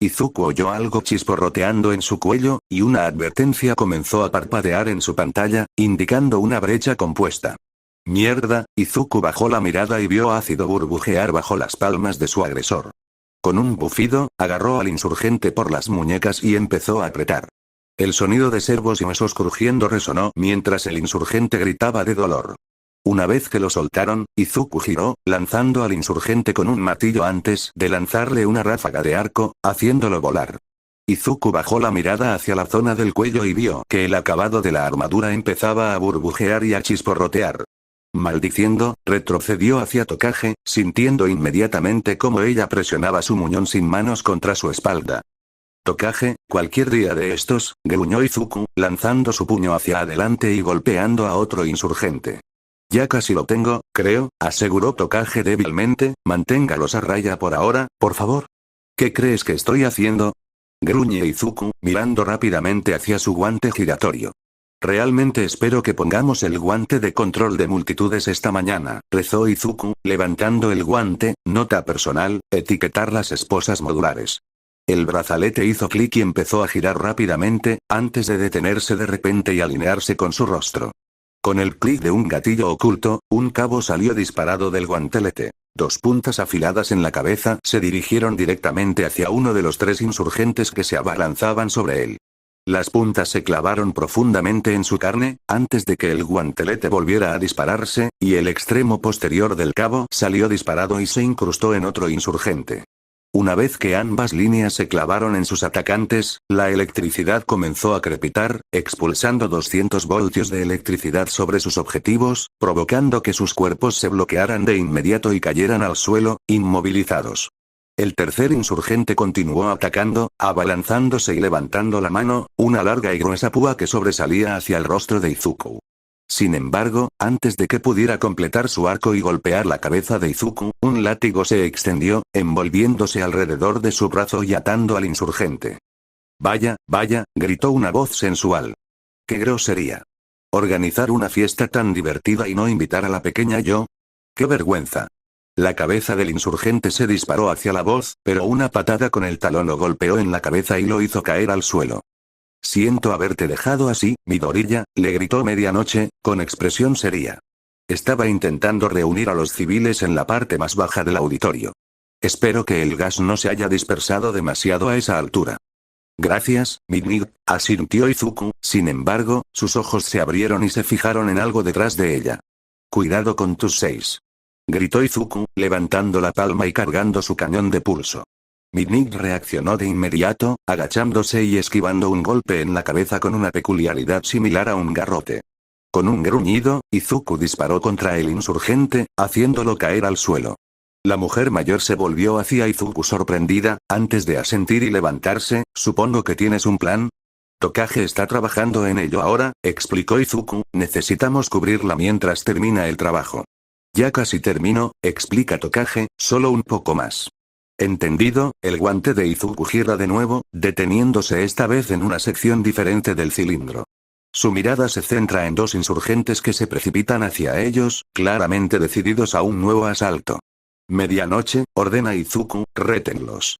Speaker 1: Izuku oyó algo chisporroteando en su cuello, y una advertencia comenzó a parpadear en su pantalla, indicando una brecha compuesta. Mierda, Izuku bajó la mirada y vio ácido burbujear bajo las palmas de su agresor. Con un bufido, agarró al insurgente por las muñecas y empezó a apretar. El sonido de servos y huesos crujiendo resonó mientras el insurgente gritaba de dolor. Una vez que lo soltaron, Izuku giró, lanzando al insurgente con un martillo antes de lanzarle una ráfaga de arco, haciéndolo volar. Izuku bajó la mirada hacia la zona del cuello y vio que el acabado de la armadura empezaba a burbujear y a chisporrotear. Maldiciendo, retrocedió hacia Tokage, sintiendo inmediatamente cómo ella presionaba su muñón sin manos contra su espalda. Tokage, cualquier día de estos, gruñó Izuku, lanzando su puño hacia adelante y golpeando a otro insurgente. Ya casi lo tengo, creo, aseguró Tokage débilmente, manténgalos a raya por ahora, por favor. ¿Qué crees que estoy haciendo? Gruñe Izuku, mirando rápidamente hacia su guante giratorio. Realmente espero que pongamos el guante de control de multitudes esta mañana, rezó Izuku, levantando el guante, nota personal, etiquetar las esposas modulares. El brazalete hizo clic y empezó a girar rápidamente, antes de detenerse de repente y alinearse con su rostro. Con el clic de un gatillo oculto, un cabo salió disparado del guantelete. Dos puntas afiladas en la cabeza se dirigieron directamente hacia uno de los tres insurgentes que se abalanzaban sobre él. Las puntas se clavaron profundamente en su carne, antes de que el guantelete volviera a dispararse, y el extremo posterior del cabo salió disparado y se incrustó en otro insurgente. Una vez que ambas líneas se clavaron en sus atacantes, la electricidad comenzó a crepitar, expulsando 200 voltios de electricidad sobre sus objetivos, provocando que sus cuerpos se bloquearan de inmediato y cayeran al suelo, inmovilizados. El tercer insurgente continuó atacando, abalanzándose y levantando la mano, una larga y gruesa púa que sobresalía hacia el rostro de Izuku. Sin embargo, antes de que pudiera completar su arco y golpear la cabeza de Izuku, un látigo se extendió, envolviéndose alrededor de su brazo y atando al insurgente. Vaya, vaya, gritó una voz sensual. ¡Qué grosería! ¿Organizar una fiesta tan divertida y no invitar a la pequeña yo? ¡Qué vergüenza! La cabeza del insurgente se disparó hacia la voz, pero una patada con el talón lo golpeó en la cabeza y lo hizo caer al suelo. Siento haberte dejado así, Midoriya, le gritó Medianoche, con expresión seria. Estaba intentando reunir a los civiles en la parte más baja del auditorio. Espero que el gas no se haya dispersado demasiado a esa altura. Gracias, Midnig, asintió Izuku, sin embargo, sus ojos se abrieron y se fijaron en algo detrás de ella. Cuidado con tus 6. Gritó Izuku, levantando la palma y cargando su cañón de pulso. Midnig reaccionó de inmediato, agachándose y esquivando un golpe en la cabeza con una peculiaridad similar a un garrote. Con un gruñido, Izuku disparó contra el insurgente, haciéndolo caer al suelo. La mujer mayor se volvió hacia Izuku sorprendida, antes de asentir y levantarse. ¿Supongo que tienes un plan? Tokage está trabajando en ello ahora, explicó Izuku, necesitamos cubrirla mientras termina el trabajo. Ya casi termino, explica Tokage, solo un poco más. Entendido, el guante de Izuku gira de nuevo, deteniéndose esta vez en una sección diferente del cilindro. Su mirada se centra en dos insurgentes que se precipitan hacia ellos, claramente decididos a un nuevo asalto. Medianoche, ordena Izuku, rétenlos.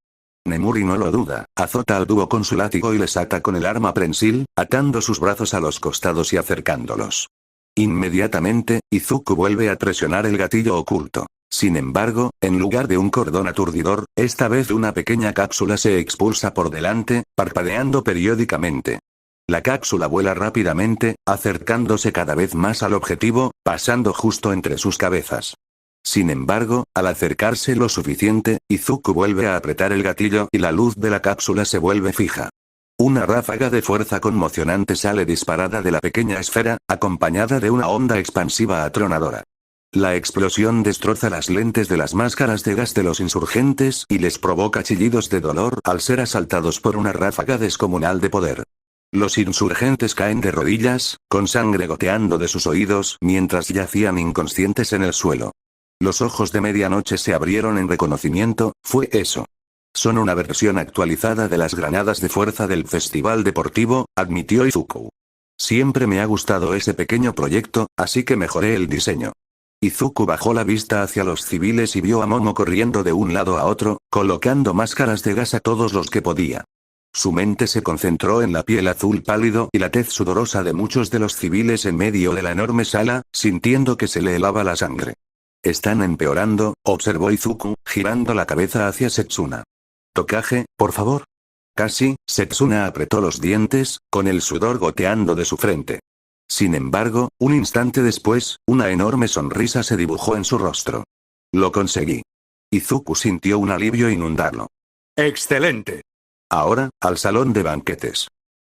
Speaker 1: Nemuri no lo duda, azota al dúo con su látigo y les ata con el arma prensil, atando sus brazos a los costados y acercándolos. Inmediatamente, Izuku vuelve a presionar el gatillo oculto. Sin embargo, en lugar de un cordón aturdidor, esta vez una pequeña cápsula se expulsa por delante, parpadeando periódicamente. La cápsula vuela rápidamente, acercándose cada vez más al objetivo, pasando justo entre sus cabezas. Sin embargo, al acercarse lo suficiente, Izuku vuelve a apretar el gatillo y la luz de la cápsula se vuelve fija. Una ráfaga de fuerza conmocionante sale disparada de la pequeña esfera, acompañada de una onda expansiva atronadora. La explosión destroza las lentes de las máscaras de gas de los insurgentes y les provoca chillidos de dolor al ser asaltados por una ráfaga descomunal de poder. Los insurgentes caen de rodillas, con sangre goteando de sus oídos mientras yacían inconscientes en el suelo. Los ojos de Medianoche se abrieron en reconocimiento. Fue eso. Son una versión actualizada de las granadas de fuerza del festival deportivo, admitió Izuku. Siempre me ha gustado ese pequeño proyecto, así que mejoré el diseño. Izuku bajó la vista hacia los civiles y vio a Momo corriendo de un lado a otro, colocando máscaras de gas a todos los que podía. Su mente se concentró en la piel azul pálido y la tez sudorosa de muchos de los civiles en medio de la enorme sala, sintiendo que se le helaba la sangre. Están empeorando, observó Izuku, girando la cabeza hacia Setsuna. Tokage, por favor. Casi, Setsuna apretó los dientes, con el sudor goteando de su frente. Sin embargo, un instante después, una enorme sonrisa se dibujó en su rostro. Lo conseguí. Izuku sintió un alivio inundarlo. ¡Excelente! Ahora, al salón de banquetes.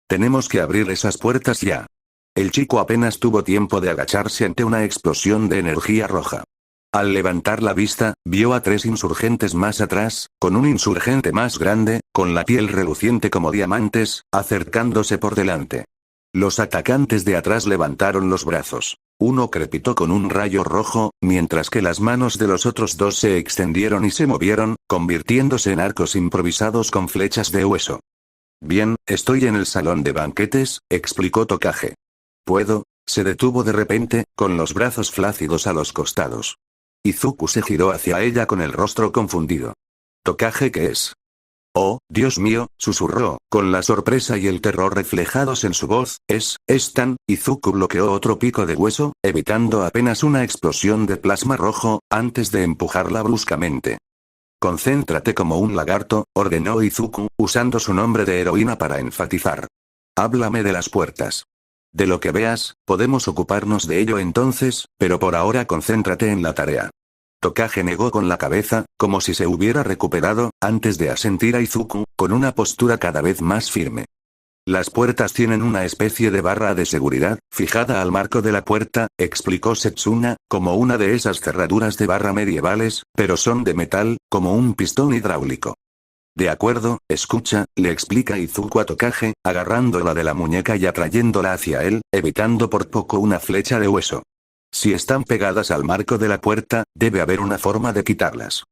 Speaker 1: Tenemos que abrir esas puertas ya. El chico apenas tuvo tiempo de agacharse ante una explosión de energía roja. Al levantar la vista, vio a 3 insurgentes más atrás, con un insurgente más grande, con la piel reluciente como diamantes, acercándose por delante. Los atacantes de atrás levantaron los brazos. Uno crepitó con un rayo rojo, mientras que las manos de los otros 2 se extendieron y se movieron, convirtiéndose en arcos improvisados con flechas de hueso. Bien, estoy en el salón de banquetes, explicó Tokage. ¿Puedo? Se detuvo de repente, con los brazos flácidos a los costados. Izuku se giró hacia ella con el rostro confundido. ¿Tokage qué es? Oh, Dios mío, susurró, con la sorpresa y el terror reflejados en su voz, es tan. Izuku bloqueó otro pico de hueso, evitando apenas una explosión de plasma rojo, antes de empujarla bruscamente. Concéntrate como un lagarto, ordenó Izuku, usando su nombre de heroína para enfatizar. Háblame de las puertas. De lo que veas, podemos ocuparnos de ello entonces, pero por ahora concéntrate en la tarea. Tokage negó con la cabeza, como si se hubiera recuperado, antes de asentir a Izuku, con una postura cada vez más firme. Las puertas tienen una especie de barra de seguridad, fijada al marco de la puerta, explicó Setsuna, como una de esas cerraduras de barra medievales, pero son de metal, como un pistón hidráulico. De acuerdo, escucha, le explica Izuku a Tokage, agarrándola de la muñeca y atrayéndola hacia él, evitando por poco una flecha de hueso. Si están pegadas al marco de la puerta, debe haber una forma de quitarlas.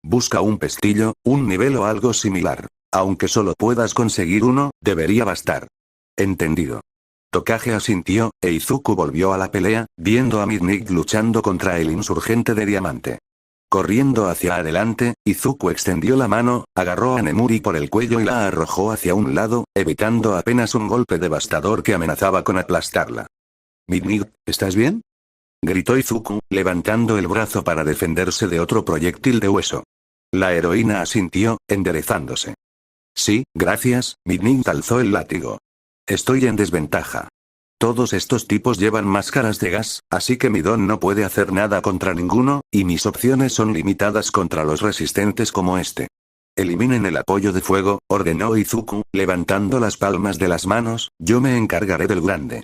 Speaker 1: Busca un pestillo, un nivel o algo similar. Aunque solo puedas conseguir uno, debería bastar. Entendido. Tokage asintió, e Izuku volvió a la pelea, viendo a Midnight luchando contra el insurgente de diamante. Corriendo hacia adelante, Izuku extendió la mano, agarró a Nemuri por el cuello y la arrojó hacia un lado, evitando apenas un golpe devastador que amenazaba con aplastarla. Midnight, ¿estás bien? Gritó Izuku, levantando el brazo para defenderse de otro proyectil de hueso. La heroína asintió, enderezándose. Sí, gracias, Midnight alzó el látigo. Estoy en desventaja. Todos estos tipos llevan máscaras de gas, así que mi don no puede hacer nada contra ninguno, y mis opciones son limitadas contra los resistentes como este. Eliminen el apoyo de fuego, ordenó Izuku, levantando las palmas de las manos, yo me encargaré del grande.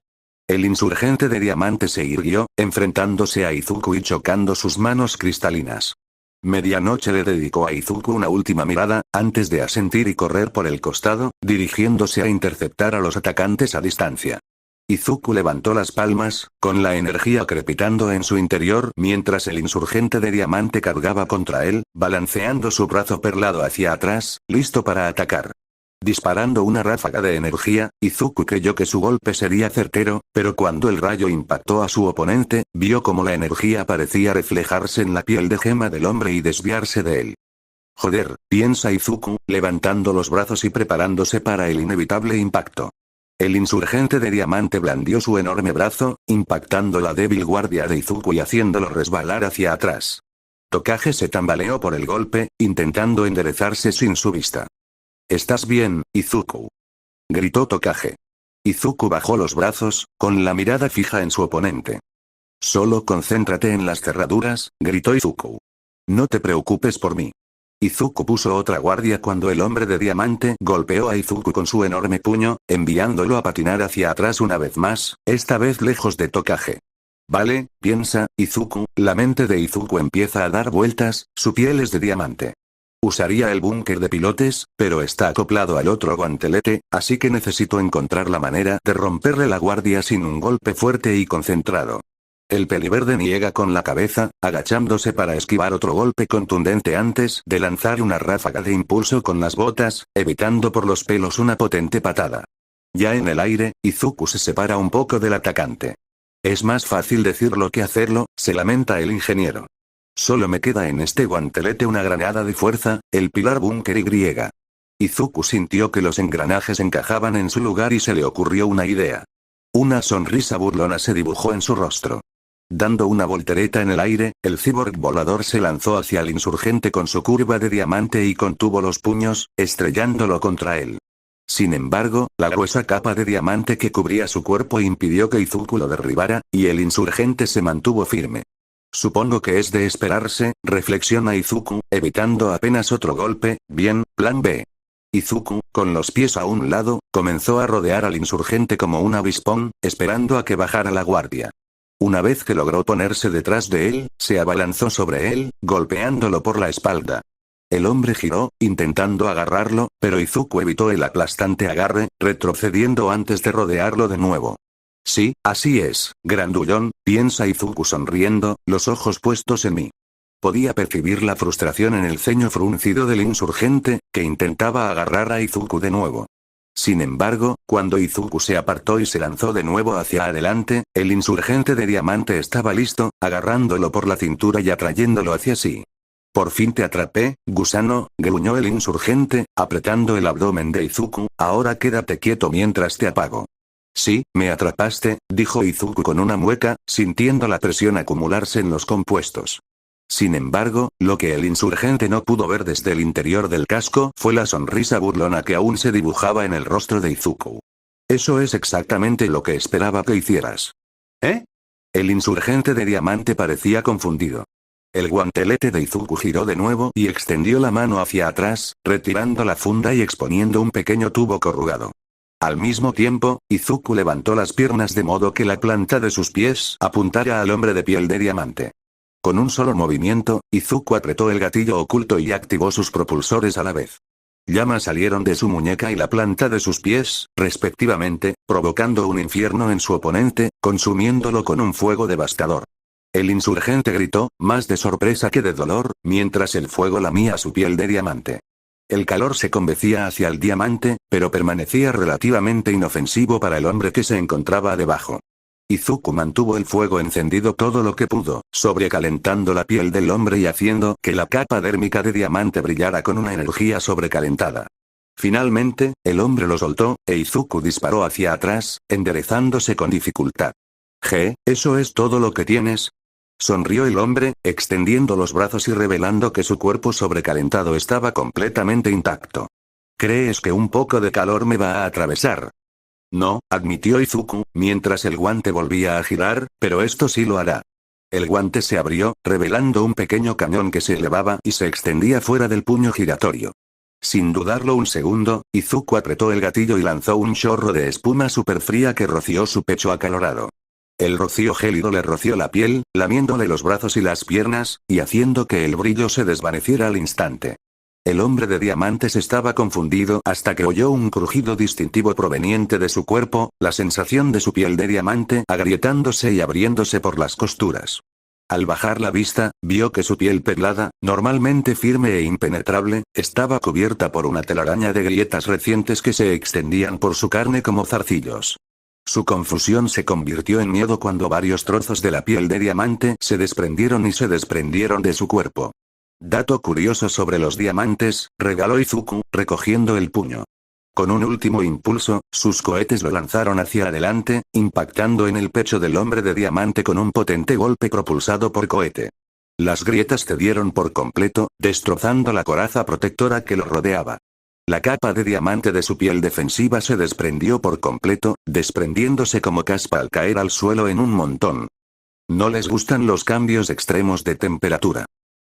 Speaker 1: El insurgente de diamante se irguió, enfrentándose a Izuku y chocando sus manos cristalinas. Medianoche le dedicó a Izuku una última mirada, antes de asentir y correr por el costado, dirigiéndose a interceptar a los atacantes a distancia. Izuku levantó las palmas, con la energía crepitando en su interior mientras el insurgente de diamante cargaba contra él, balanceando su brazo perlado hacia atrás, listo para atacar. Disparando una ráfaga de energía, Izuku creyó que su golpe sería certero, pero cuando el rayo impactó a su oponente, vio como la energía parecía reflejarse en la piel de gema del hombre y desviarse de él. Joder, piensa Izuku, levantando los brazos y preparándose para el inevitable impacto. El insurgente de diamante blandió su enorme brazo, impactando la débil guardia de Izuku y haciéndolo resbalar hacia atrás. Tokage se tambaleó por el golpe, intentando enderezarse sin su vista. ¿Estás bien, Izuku? Gritó Tokage. Izuku bajó los brazos, con la mirada fija en su oponente. Solo concéntrate en las cerraduras, gritó Izuku. No te preocupes por mí. Izuku puso otra guardia cuando el hombre de diamante golpeó a Izuku con su enorme puño, enviándolo a patinar hacia atrás una vez más, esta vez lejos de Tokage. Vale, piensa, Izuku, la mente de Izuku empieza a dar vueltas, su piel es de diamante. Usaría el búnker de pilotes, pero está acoplado al otro guantelete, así que necesito encontrar la manera de romperle la guardia sin un golpe fuerte y concentrado. El peliverde niega con la cabeza, agachándose para esquivar otro golpe contundente antes de lanzar una ráfaga de impulso con las botas, evitando por los pelos una potente patada. Ya en el aire, Izuku se separa un poco del atacante. Es más fácil decirlo que hacerlo, se lamenta el ingeniero. Solo me queda en este guantelete una granada de fuerza, el pilar búnker Y. Izuku sintió que los engranajes encajaban en su lugar y se le ocurrió una idea. Una sonrisa burlona se dibujó en su rostro. Dando una voltereta en el aire, el cyborg volador se lanzó hacia el insurgente con su curva de diamante y contuvo los puños, estrellándolo contra él. Sin embargo, la gruesa capa de diamante que cubría su cuerpo impidió que Izuku lo derribara, y el insurgente se mantuvo firme. Supongo que es de esperarse, reflexiona Izuku, evitando apenas otro golpe. Bien, plan B. Izuku, con los pies a un lado, comenzó a rodear al insurgente como un avispón, esperando a que bajara la guardia. Una vez que logró ponerse detrás de él, se abalanzó sobre él, golpeándolo por la espalda. El hombre giró, intentando agarrarlo, pero Izuku evitó el aplastante agarre, retrocediendo antes de rodearlo de nuevo. Sí, así es, grandullón, piensa Izuku sonriendo, los ojos puestos en mí. Podía percibir la frustración en el ceño fruncido del insurgente, que intentaba agarrar a Izuku de nuevo. Sin embargo, cuando Izuku se apartó y se lanzó de nuevo hacia adelante, el insurgente de diamante estaba listo, agarrándolo por la cintura y atrayéndolo hacia sí. Por fin te atrapé, gusano, gruñó el insurgente, apretando el abdomen de Izuku, ahora quédate quieto mientras te apago. Sí, me atrapaste, dijo Izuku con una mueca, sintiendo la presión acumularse en los compuestos. Sin embargo, lo que el insurgente no pudo ver desde el interior del casco fue la sonrisa burlona que aún se dibujaba en el rostro de Izuku. Eso es exactamente lo que esperaba que hicieras. ¿Eh? El insurgente de diamante parecía confundido. El guantelete de Izuku giró de nuevo y extendió la mano hacia atrás, retirando la funda y exponiendo un pequeño tubo corrugado. Al mismo tiempo, Izuku levantó las piernas de modo que la planta de sus pies apuntara al hombre de piel de diamante. Con un solo movimiento, Izuku apretó el gatillo oculto y activó sus propulsores a la vez. Llamas salieron de su muñeca y la planta de sus pies, respectivamente, provocando un infierno en su oponente, consumiéndolo con un fuego devastador. El insurgente gritó, más de sorpresa que de dolor, mientras el fuego lamía su piel de diamante. El calor se convecía hacia el diamante, pero permanecía relativamente inofensivo para el hombre que se encontraba debajo. Izuku mantuvo el fuego encendido todo lo que pudo, sobrecalentando la piel del hombre y haciendo que la capa dérmica de diamante brillara con una energía sobrecalentada. Finalmente, el hombre lo soltó, e Izuku disparó hacia atrás, enderezándose con dificultad. ¿Eso es todo lo que tienes? Sonrió el hombre, extendiendo los brazos y revelando que su cuerpo sobrecalentado estaba completamente intacto. ¿Crees que un poco de calor me va a atravesar? No, admitió Izuku, mientras el guante volvía a girar, pero esto sí lo hará. El guante se abrió, revelando un pequeño cañón que se elevaba y se extendía fuera del puño giratorio. Sin dudarlo un segundo, Izuku apretó el gatillo y lanzó un chorro de espuma superfría que roció su pecho acalorado. El rocío gélido le roció la piel, lamiéndole los brazos y las piernas, y haciendo que el brillo se desvaneciera al instante. El hombre de diamantes estaba confundido hasta que oyó un crujido distintivo proveniente de su cuerpo, la sensación de su piel de diamante agrietándose y abriéndose por las costuras. Al bajar la vista, vio que su piel perlada, normalmente firme e impenetrable, estaba cubierta por una telaraña de grietas recientes que se extendían por su carne como zarcillos. Su confusión se convirtió en miedo cuando varios trozos de la piel de diamante se desprendieron de su cuerpo. Dato curioso sobre los diamantes, regaló Izuku, recogiendo el puño. Con un último impulso, sus cohetes lo lanzaron hacia adelante, impactando en el pecho del hombre de diamante con un potente golpe propulsado por cohete. Las grietas cedieron por completo, destrozando la coraza protectora que lo rodeaba. La capa de diamante de su piel defensiva se desprendió por completo, desprendiéndose como caspa al caer al suelo en un montón. No les gustan los cambios extremos de temperatura.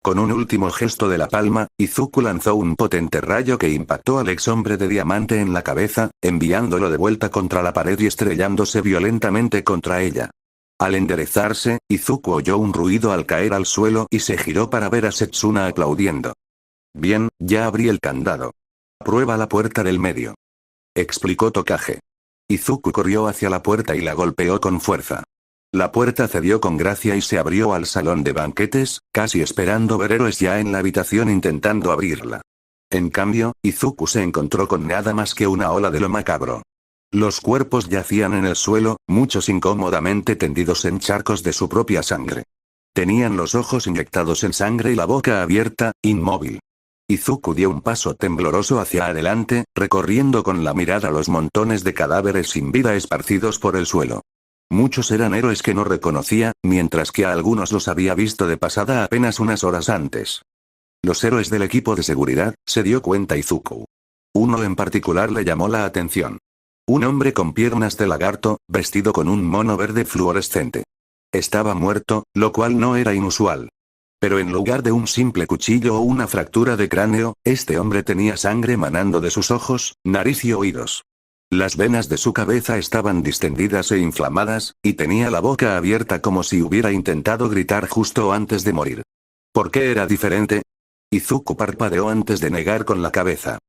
Speaker 1: Con un último gesto de la palma, Izuku lanzó un potente rayo que impactó al ex hombre de diamante en la cabeza, enviándolo de vuelta contra la pared y estrellándose violentamente contra ella. Al enderezarse, Izuku oyó un ruido al caer al suelo y se giró para ver a Setsuna aplaudiendo. Bien, ya abrí el candado. Prueba la puerta del medio. Explicó Tokage. Izuku corrió hacia la puerta y la golpeó con fuerza. La puerta cedió con gracia y se abrió al salón de banquetes, casi esperando ver héroes ya en la habitación intentando abrirla. En cambio, Izuku se encontró con nada más que una ola de lo macabro. Los cuerpos yacían en el suelo, muchos incómodamente tendidos en charcos de su propia sangre. Tenían los ojos inyectados en sangre y la boca abierta, inmóvil. Izuku dio un paso tembloroso hacia adelante, recorriendo con la mirada los montones de cadáveres sin vida esparcidos por el suelo. Muchos eran héroes que no reconocía, mientras que a algunos los había visto de pasada apenas unas horas antes. Los héroes del equipo de seguridad, se dio cuenta Izuku. Uno en particular le llamó la atención. Un hombre con piernas de lagarto, vestido con un mono verde fluorescente. Estaba muerto, lo cual no era inusual. Pero en lugar de un simple cuchillo o una fractura de cráneo, este hombre tenía sangre manando de sus ojos, nariz y oídos. Las venas de su cabeza estaban distendidas e inflamadas, y tenía la boca abierta como si hubiera intentado gritar justo antes de morir. ¿Por qué era diferente? Izuku parpadeó antes de negar con la cabeza.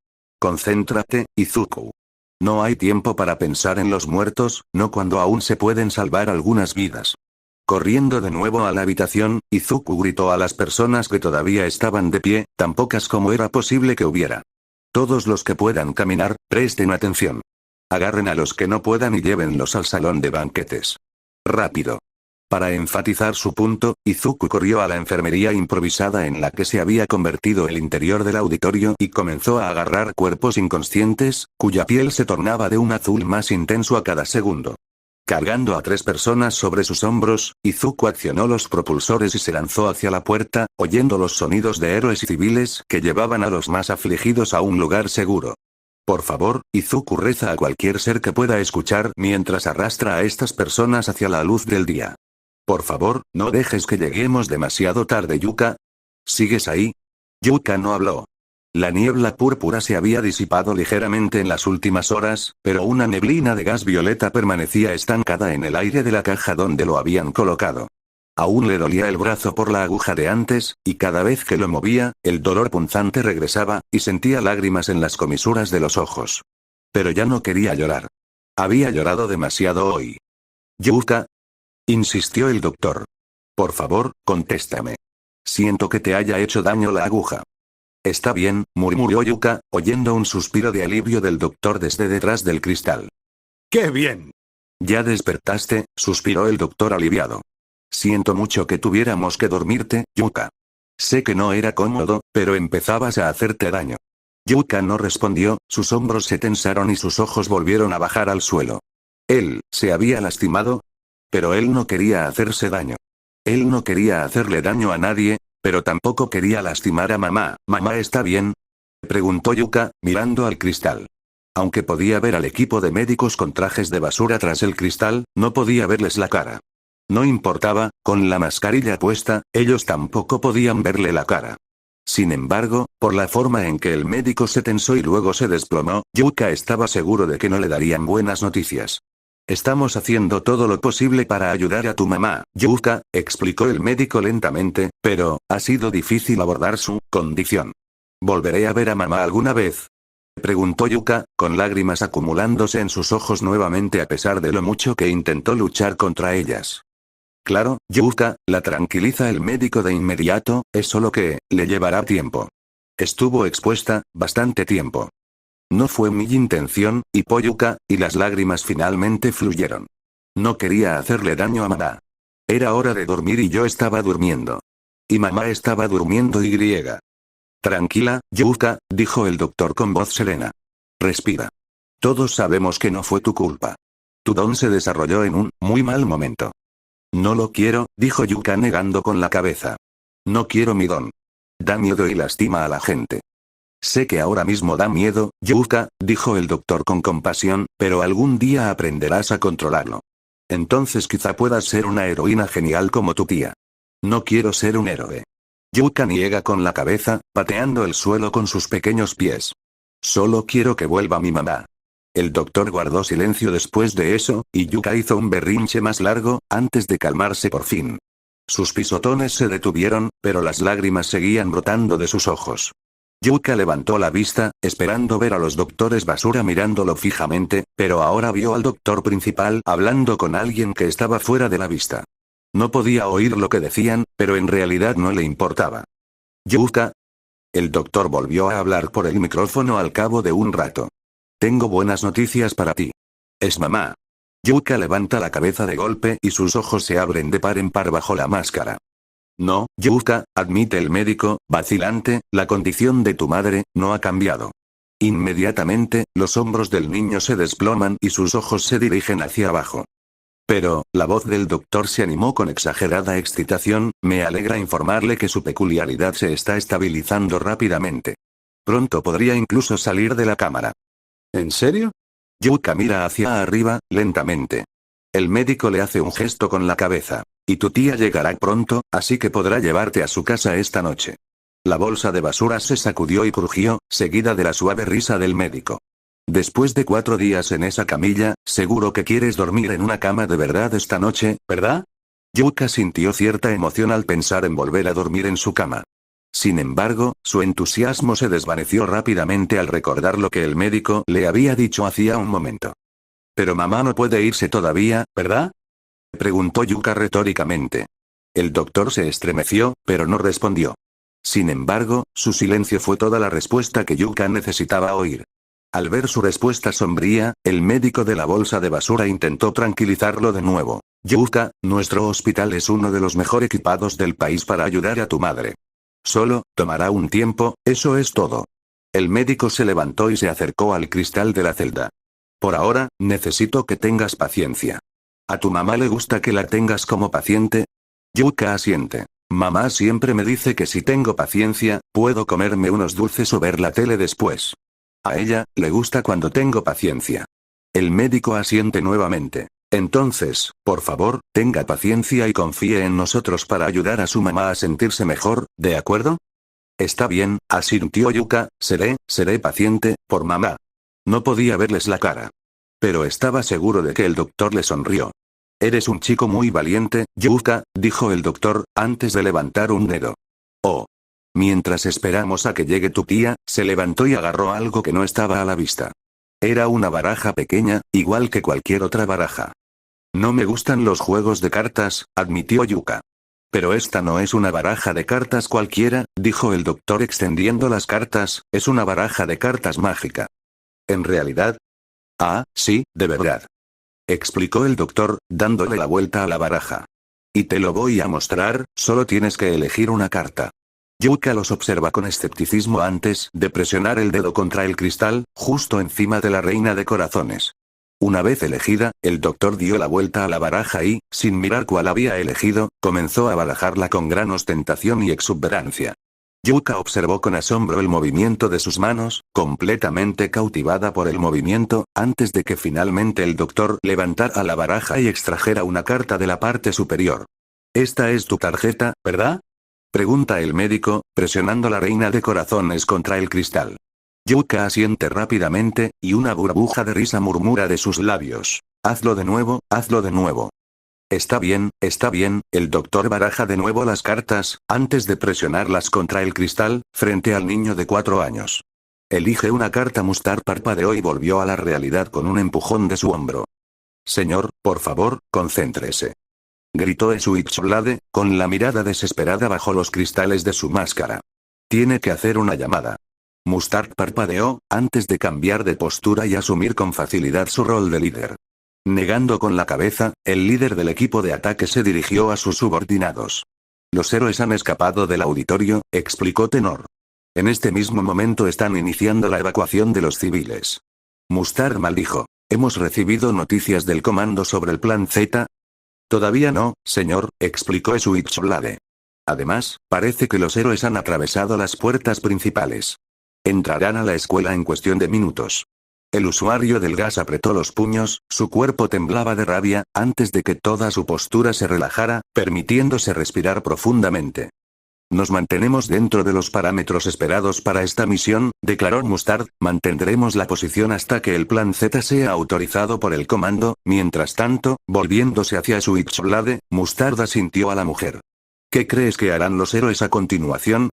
Speaker 1: Concéntrate, Izuku. No hay tiempo para pensar en los muertos, no cuando aún se pueden salvar algunas vidas. Corriendo de nuevo a la habitación, Izuku gritó a las personas que todavía estaban de pie, tan pocas como era posible que hubiera. Todos los que puedan caminar, presten atención. Agarren a los que no puedan y llévenlos al salón de banquetes. Rápido. Para enfatizar su punto, Izuku corrió a la enfermería improvisada en la que se había convertido el interior del auditorio y comenzó a agarrar cuerpos inconscientes, cuya piel se tornaba de un azul más intenso a cada segundo. Cargando a 3 personas sobre sus hombros, Izuku accionó los propulsores y se lanzó hacia la puerta, oyendo los sonidos de héroes y civiles que llevaban a los más afligidos a un lugar seguro. Por favor, Izuku reza a cualquier ser que pueda escuchar mientras arrastra a estas personas hacia la luz del día. Por favor, no dejes que lleguemos demasiado tarde, Yuka. ¿Sigues ahí? Yuka no habló. La niebla púrpura se había disipado ligeramente en las últimas horas, pero una neblina de gas violeta permanecía estancada en el aire de la caja donde lo habían colocado. Aún le dolía el brazo por la aguja de antes, y cada vez que lo movía, el dolor punzante regresaba, y sentía lágrimas en las comisuras de los ojos. Pero ya no quería llorar. Había llorado demasiado hoy. Yuka, insistió el doctor. Por favor, contéstame. Siento que te haya hecho daño la aguja. Está bien, murmuró Yuka, oyendo un suspiro de alivio del doctor desde detrás del cristal. ¡Qué bien! Ya despertaste, suspiró el doctor aliviado. Siento mucho que tuviéramos que dormirte, Yuka. Sé que no era cómodo, pero empezabas a hacerte daño. Yuka no respondió, sus hombros se tensaron y sus ojos volvieron a bajar al suelo. Él, ¿se había lastimado? Pero él no quería hacerse daño. Él no quería hacerle daño a nadie, pero tampoco quería lastimar a mamá. ¿Mamá está bien?, preguntó Yuka, mirando al cristal. Aunque podía ver al equipo de médicos con trajes de basura tras el cristal, no podía verles la cara. No importaba, con la mascarilla puesta, ellos tampoco podían verle la cara. Sin embargo, por la forma en que el médico se tensó y luego se desplomó, Yuka estaba seguro de que no le darían buenas noticias. Estamos haciendo todo lo posible para ayudar a tu mamá, Yuka, explicó el médico lentamente, pero, ha sido difícil abordar su condición. ¿Volveré a ver a mamá alguna vez?, preguntó Yuka, con lágrimas acumulándose en sus ojos nuevamente a pesar de lo mucho que intentó luchar contra ellas. Claro, Yuka, la tranquiliza el médico de inmediato, es solo que, le llevará tiempo. Estuvo expuesta, bastante tiempo. No fue mi intención, hipó Yuka, y las lágrimas finalmente fluyeron. No quería hacerle daño a mamá. Era hora de dormir y yo estaba durmiendo. Y mamá estaba durmiendo y griega. Tranquila, Yuka, dijo el doctor con voz serena. Respira. Todos sabemos que no fue tu culpa. Tu don se desarrolló en un muy mal momento. No lo quiero, dijo Yuka negando con la cabeza. No quiero mi don. Da miedo y lastima a la gente. Sé que ahora mismo da miedo, Yuka, dijo el doctor con compasión, pero algún día aprenderás a controlarlo. Entonces quizá puedas ser una heroína genial como tu tía. No quiero ser un héroe. Yuka niega con la cabeza, pateando el suelo con sus pequeños pies. Solo quiero que vuelva mi mamá. El doctor guardó silencio después de eso, y Yuka hizo un berrinche más largo, antes de calmarse por fin. Sus pisotones se detuvieron, pero las lágrimas seguían brotando de sus ojos. Yuka levantó la vista, esperando ver a los doctores basura mirándolo fijamente, pero ahora vio al doctor principal hablando con alguien que estaba fuera de la vista. No podía oír lo que decían, pero en realidad no le importaba. Yuka. El doctor volvió a hablar por el micrófono al cabo de un rato. Tengo buenas noticias para ti. Es mamá. Yuka levanta la cabeza de golpe y sus ojos se abren de par en par bajo la máscara. No, Yuka, admite el médico, vacilante, la condición de tu madre no ha cambiado. Inmediatamente, los hombros del niño se desploman y sus ojos se dirigen hacia abajo. Pero, la voz del doctor se animó con exagerada excitación, me alegra informarle que su peculiaridad se está estabilizando rápidamente. Pronto podría incluso salir de la cámara. ¿En serio? Yuka mira hacia arriba, lentamente. El médico le hace un gesto con la cabeza. Y tu tía llegará pronto, así que podrá llevarte a su casa esta noche. La bolsa de basura se sacudió y crujió, seguida de la suave risa del médico. Después de 4 días en esa camilla, seguro que quieres dormir en una cama de verdad esta noche, ¿verdad? Yuka sintió cierta emoción al pensar en volver a dormir en su cama. Sin embargo, su entusiasmo se desvaneció rápidamente al recordar lo que el médico le había dicho hacía un momento. Pero mamá no puede irse todavía, ¿verdad? Preguntó Yuka retóricamente. El doctor se estremeció, pero no respondió. Sin embargo, su silencio fue toda la respuesta que Yuka necesitaba oír. Al ver su respuesta sombría, el médico de la bolsa de basura intentó tranquilizarlo de nuevo. Yuka, nuestro hospital es uno de los mejor equipados del país para ayudar a tu madre. Solo, tomará un tiempo, eso es todo. El médico se levantó y se acercó al cristal de la celda. Por ahora, necesito que tengas paciencia. ¿A tu mamá le gusta que la tengas como paciente? Yuka asiente. Mamá siempre me dice que si tengo paciencia, puedo comerme unos dulces o ver la tele después. A ella, le gusta cuando tengo paciencia. El médico asiente nuevamente. Entonces, por favor, tenga paciencia y confíe en nosotros para ayudar a su mamá a sentirse mejor, ¿de acuerdo? Está bien, asintió Yuka, seré paciente, por mamá. No podía verles la cara. Pero estaba seguro de que el doctor le sonrió. Eres un chico muy valiente, Yuka, dijo el doctor, antes de levantar un dedo. Oh. Mientras esperamos a que llegue tu tía, se levantó y agarró algo que no estaba a la vista. Era una baraja pequeña, igual que cualquier otra baraja. No me gustan los juegos de cartas, admitió Yuka. Pero esta no es una baraja de cartas cualquiera, dijo el doctor extendiendo las cartas, es una baraja de cartas mágica. ¿En realidad? Ah, sí, de verdad. Explicó el doctor, dándole la vuelta a la baraja. Y te lo voy a mostrar, solo tienes que elegir una carta. Yuka los observa con escepticismo antes de presionar el dedo contra el cristal, justo encima de la reina de corazones. Una vez elegida, el doctor dio la vuelta a la baraja y, sin mirar cuál había elegido, comenzó a barajarla con gran ostentación y exuberancia. Yuka observó con asombro el movimiento de sus manos, completamente cautivada por el movimiento, antes de que finalmente el doctor levantara la baraja y extrajera una carta de la parte superior. Esta es tu tarjeta, ¿verdad? Pregunta el médico, presionando la reina de corazones contra el cristal. Yuka asiente rápidamente, y una burbuja de risa murmura de sus labios. Hazlo de nuevo, hazlo de nuevo. Está bien, el doctor baraja de nuevo las cartas, antes de presionarlas contra el cristal, frente al niño de 4 años. Elige una carta. Mustard parpadeó y volvió a la realidad con un empujón de su hombro. Señor, por favor, concéntrese. Gritó Switchblade, con la mirada desesperada bajo los cristales de su máscara. Tiene que hacer una llamada. Mustard parpadeó, antes de cambiar de postura y asumir con facilidad su rol de líder. Negando con la cabeza, el líder del equipo de ataque se dirigió a sus subordinados. Los héroes han escapado del auditorio, explicó Tenor. En este mismo momento están iniciando la evacuación de los civiles. Mustard maldijo. ¿Hemos recibido noticias del comando sobre el plan Z? Todavía no, señor, explicó Switchblade. Además, parece que los héroes han atravesado las puertas principales. Entrarán a la escuela en cuestión de minutos. El usuario del gas apretó los puños, su cuerpo temblaba de rabia, antes de que toda su postura se relajara, permitiéndose respirar profundamente. Nos mantenemos dentro de los parámetros esperados para esta misión, declaró Mustard, mantendremos la posición hasta que el plan Z sea autorizado por el comando, mientras tanto, volviéndose hacia Switchblade, Mustard asintió a la mujer. ¿Qué crees que harán los héroes a continuación?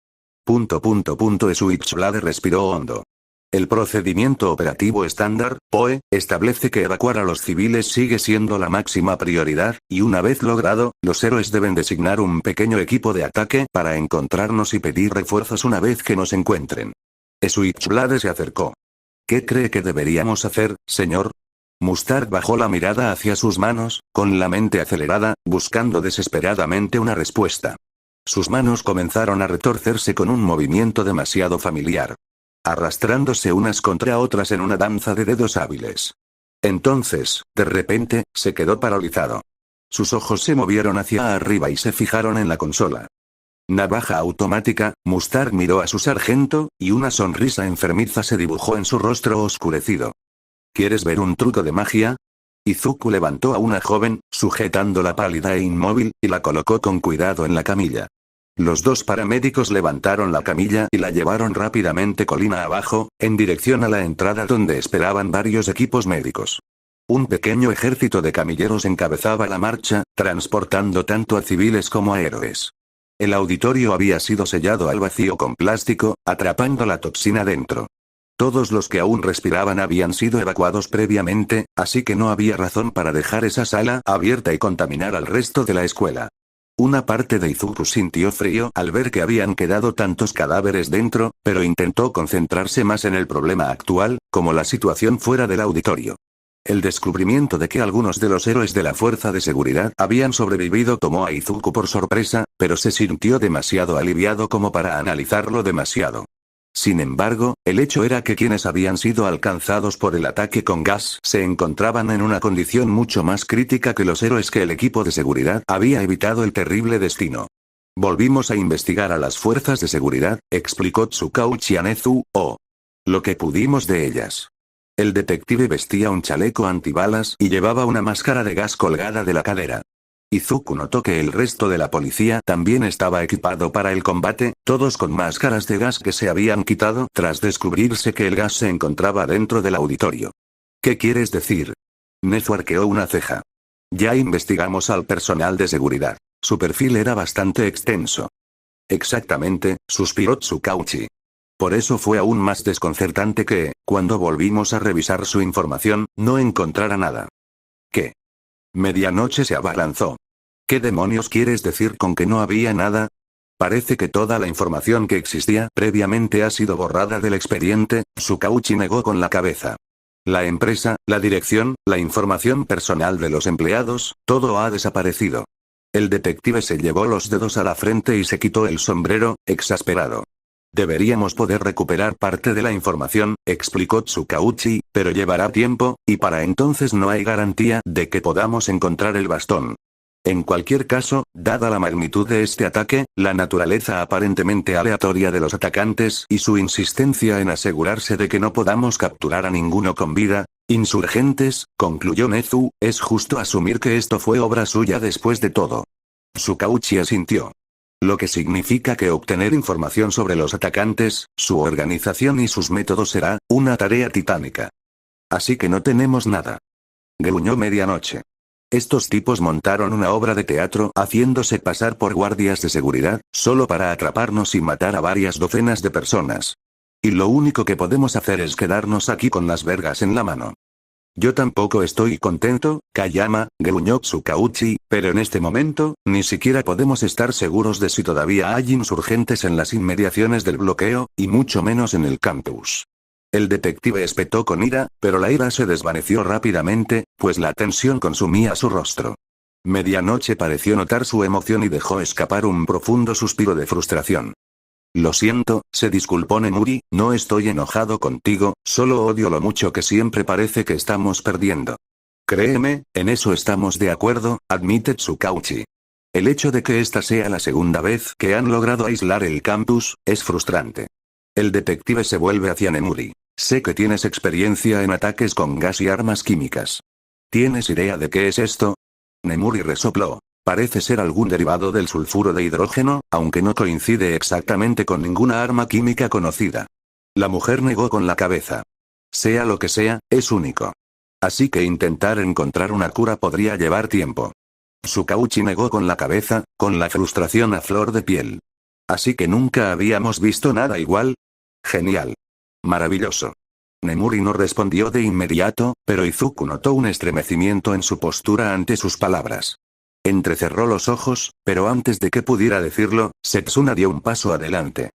Speaker 1: Switchblade respiró hondo. El procedimiento operativo estándar, POE, establece que evacuar a los civiles sigue siendo la máxima prioridad, y una vez logrado, los héroes deben designar un pequeño equipo de ataque para encontrarnos y pedir refuerzos una vez que nos encuentren. Switchblade se acercó. ¿Qué cree que deberíamos hacer, señor? Mustard bajó la mirada hacia sus manos, con la mente acelerada, buscando desesperadamente una respuesta. Sus manos comenzaron a retorcerse con un movimiento demasiado familiar, arrastrándose unas contra otras en una danza de dedos hábiles. Entonces, de repente, se quedó paralizado. Sus ojos se movieron hacia arriba y se fijaron en la consola. Navaja automática, Mustard miró a su sargento, y una sonrisa enfermiza se dibujó en su rostro oscurecido. ¿Quieres ver un truco de magia? Izuku levantó a una joven, sujetándola pálida e inmóvil, y la colocó con cuidado en la camilla. Los dos paramédicos levantaron la camilla y la llevaron rápidamente colina abajo, en dirección a la entrada donde esperaban varios equipos médicos. Un pequeño ejército de camilleros encabezaba la marcha, transportando tanto a civiles como a héroes. El auditorio había sido sellado al vacío con plástico, atrapando la toxina dentro. Todos los que aún respiraban habían sido evacuados previamente, así que no había razón para dejar esa sala abierta y contaminar al resto de la escuela. Una parte de Izuku sintió frío al ver que habían quedado tantos cadáveres dentro, pero intentó concentrarse más en el problema actual, como la situación fuera del auditorio. El descubrimiento de que algunos de los héroes de la fuerza de seguridad habían sobrevivido tomó a Izuku por sorpresa, pero se sintió demasiado aliviado como para analizarlo demasiado. Sin embargo, el hecho era que quienes habían sido alcanzados por el ataque con gas se encontraban en una condición mucho más crítica que los héroes que el equipo de seguridad había evitado el terrible destino. Volvimos a investigar a las fuerzas de seguridad, explicó Tsukauchi a Nezu, lo que pudimos de ellas. El detective vestía un chaleco antibalas y llevaba una máscara de gas colgada de la cadera. Izuku notó que el resto de la policía también estaba equipado para el combate, todos con máscaras de gas que se habían quitado tras descubrirse que el gas se encontraba dentro del auditorio. ¿Qué quieres decir? Nezu arqueó una ceja. Ya investigamos al personal de seguridad. Su perfil era bastante extenso. Exactamente, suspiró Tsukauchi. Por eso fue aún más desconcertante que, cuando volvimos a revisar su información, no encontrara nada. ¿Qué? Medianoche se abalanzó. ¿Qué demonios quieres decir con que no había nada? Parece que toda la información que existía previamente ha sido borrada del expediente, Tsukauchi negó con la cabeza. La empresa, la dirección, la información personal de los empleados, todo ha desaparecido. El detective se llevó los dedos a la frente y se quitó el sombrero, exasperado. Deberíamos poder recuperar parte de la información, explicó Tsukauchi, pero llevará tiempo, y para entonces no hay garantía de que podamos encontrar el bastón. En cualquier caso, dada la magnitud de este ataque, la naturaleza aparentemente aleatoria de los atacantes y su insistencia en asegurarse de que no podamos capturar a ninguno con vida, insurgentes, concluyó Nezu, es justo asumir que esto fue obra suya después de todo. Tsukauchi asintió. Lo que significa que obtener información sobre los atacantes, su organización y sus métodos será una tarea titánica. Así que no tenemos nada. Gruñó Medianoche. Estos tipos montaron una obra de teatro haciéndose pasar por guardias de seguridad, solo para atraparnos y matar a varias docenas de personas. Y lo único que podemos hacer es quedarnos aquí con las vergas en la mano. Yo tampoco estoy contento, Kayama, gruñó Tsukauchi, pero en este momento, ni siquiera podemos estar seguros de si todavía hay insurgentes en las inmediaciones del bloqueo, y mucho menos en el campus. El detective espetó con ira, pero la ira se desvaneció rápidamente, pues la tensión consumía su rostro. Medianoche pareció notar su emoción y dejó escapar un profundo suspiro de frustración. Lo siento, se disculpó Nemuri, no estoy enojado contigo, solo odio lo mucho que siempre parece que estamos perdiendo. Créeme, en eso estamos de acuerdo, admite Tsukauchi. El hecho de que esta sea la segunda vez que han logrado aislar el campus, es frustrante. El detective se vuelve hacia Nemuri. Sé que tienes experiencia en ataques con gas y armas químicas. ¿Tienes idea de qué es esto? Nemuri resopló. Parece ser algún derivado del sulfuro de hidrógeno, aunque no coincide exactamente con ninguna arma química conocida. La mujer negó con la cabeza. Sea lo que sea, es único. Así que intentar encontrar una cura podría llevar tiempo. Tsukauchi negó con la cabeza, con la frustración a flor de piel. Así que nunca habíamos visto nada igual. Genial. Maravilloso. Nemuri no respondió de inmediato, pero Izuku notó un estremecimiento en su postura ante sus palabras. Entrecerró los ojos, pero antes de que pudiera decirlo, Setsuna dio un paso adelante.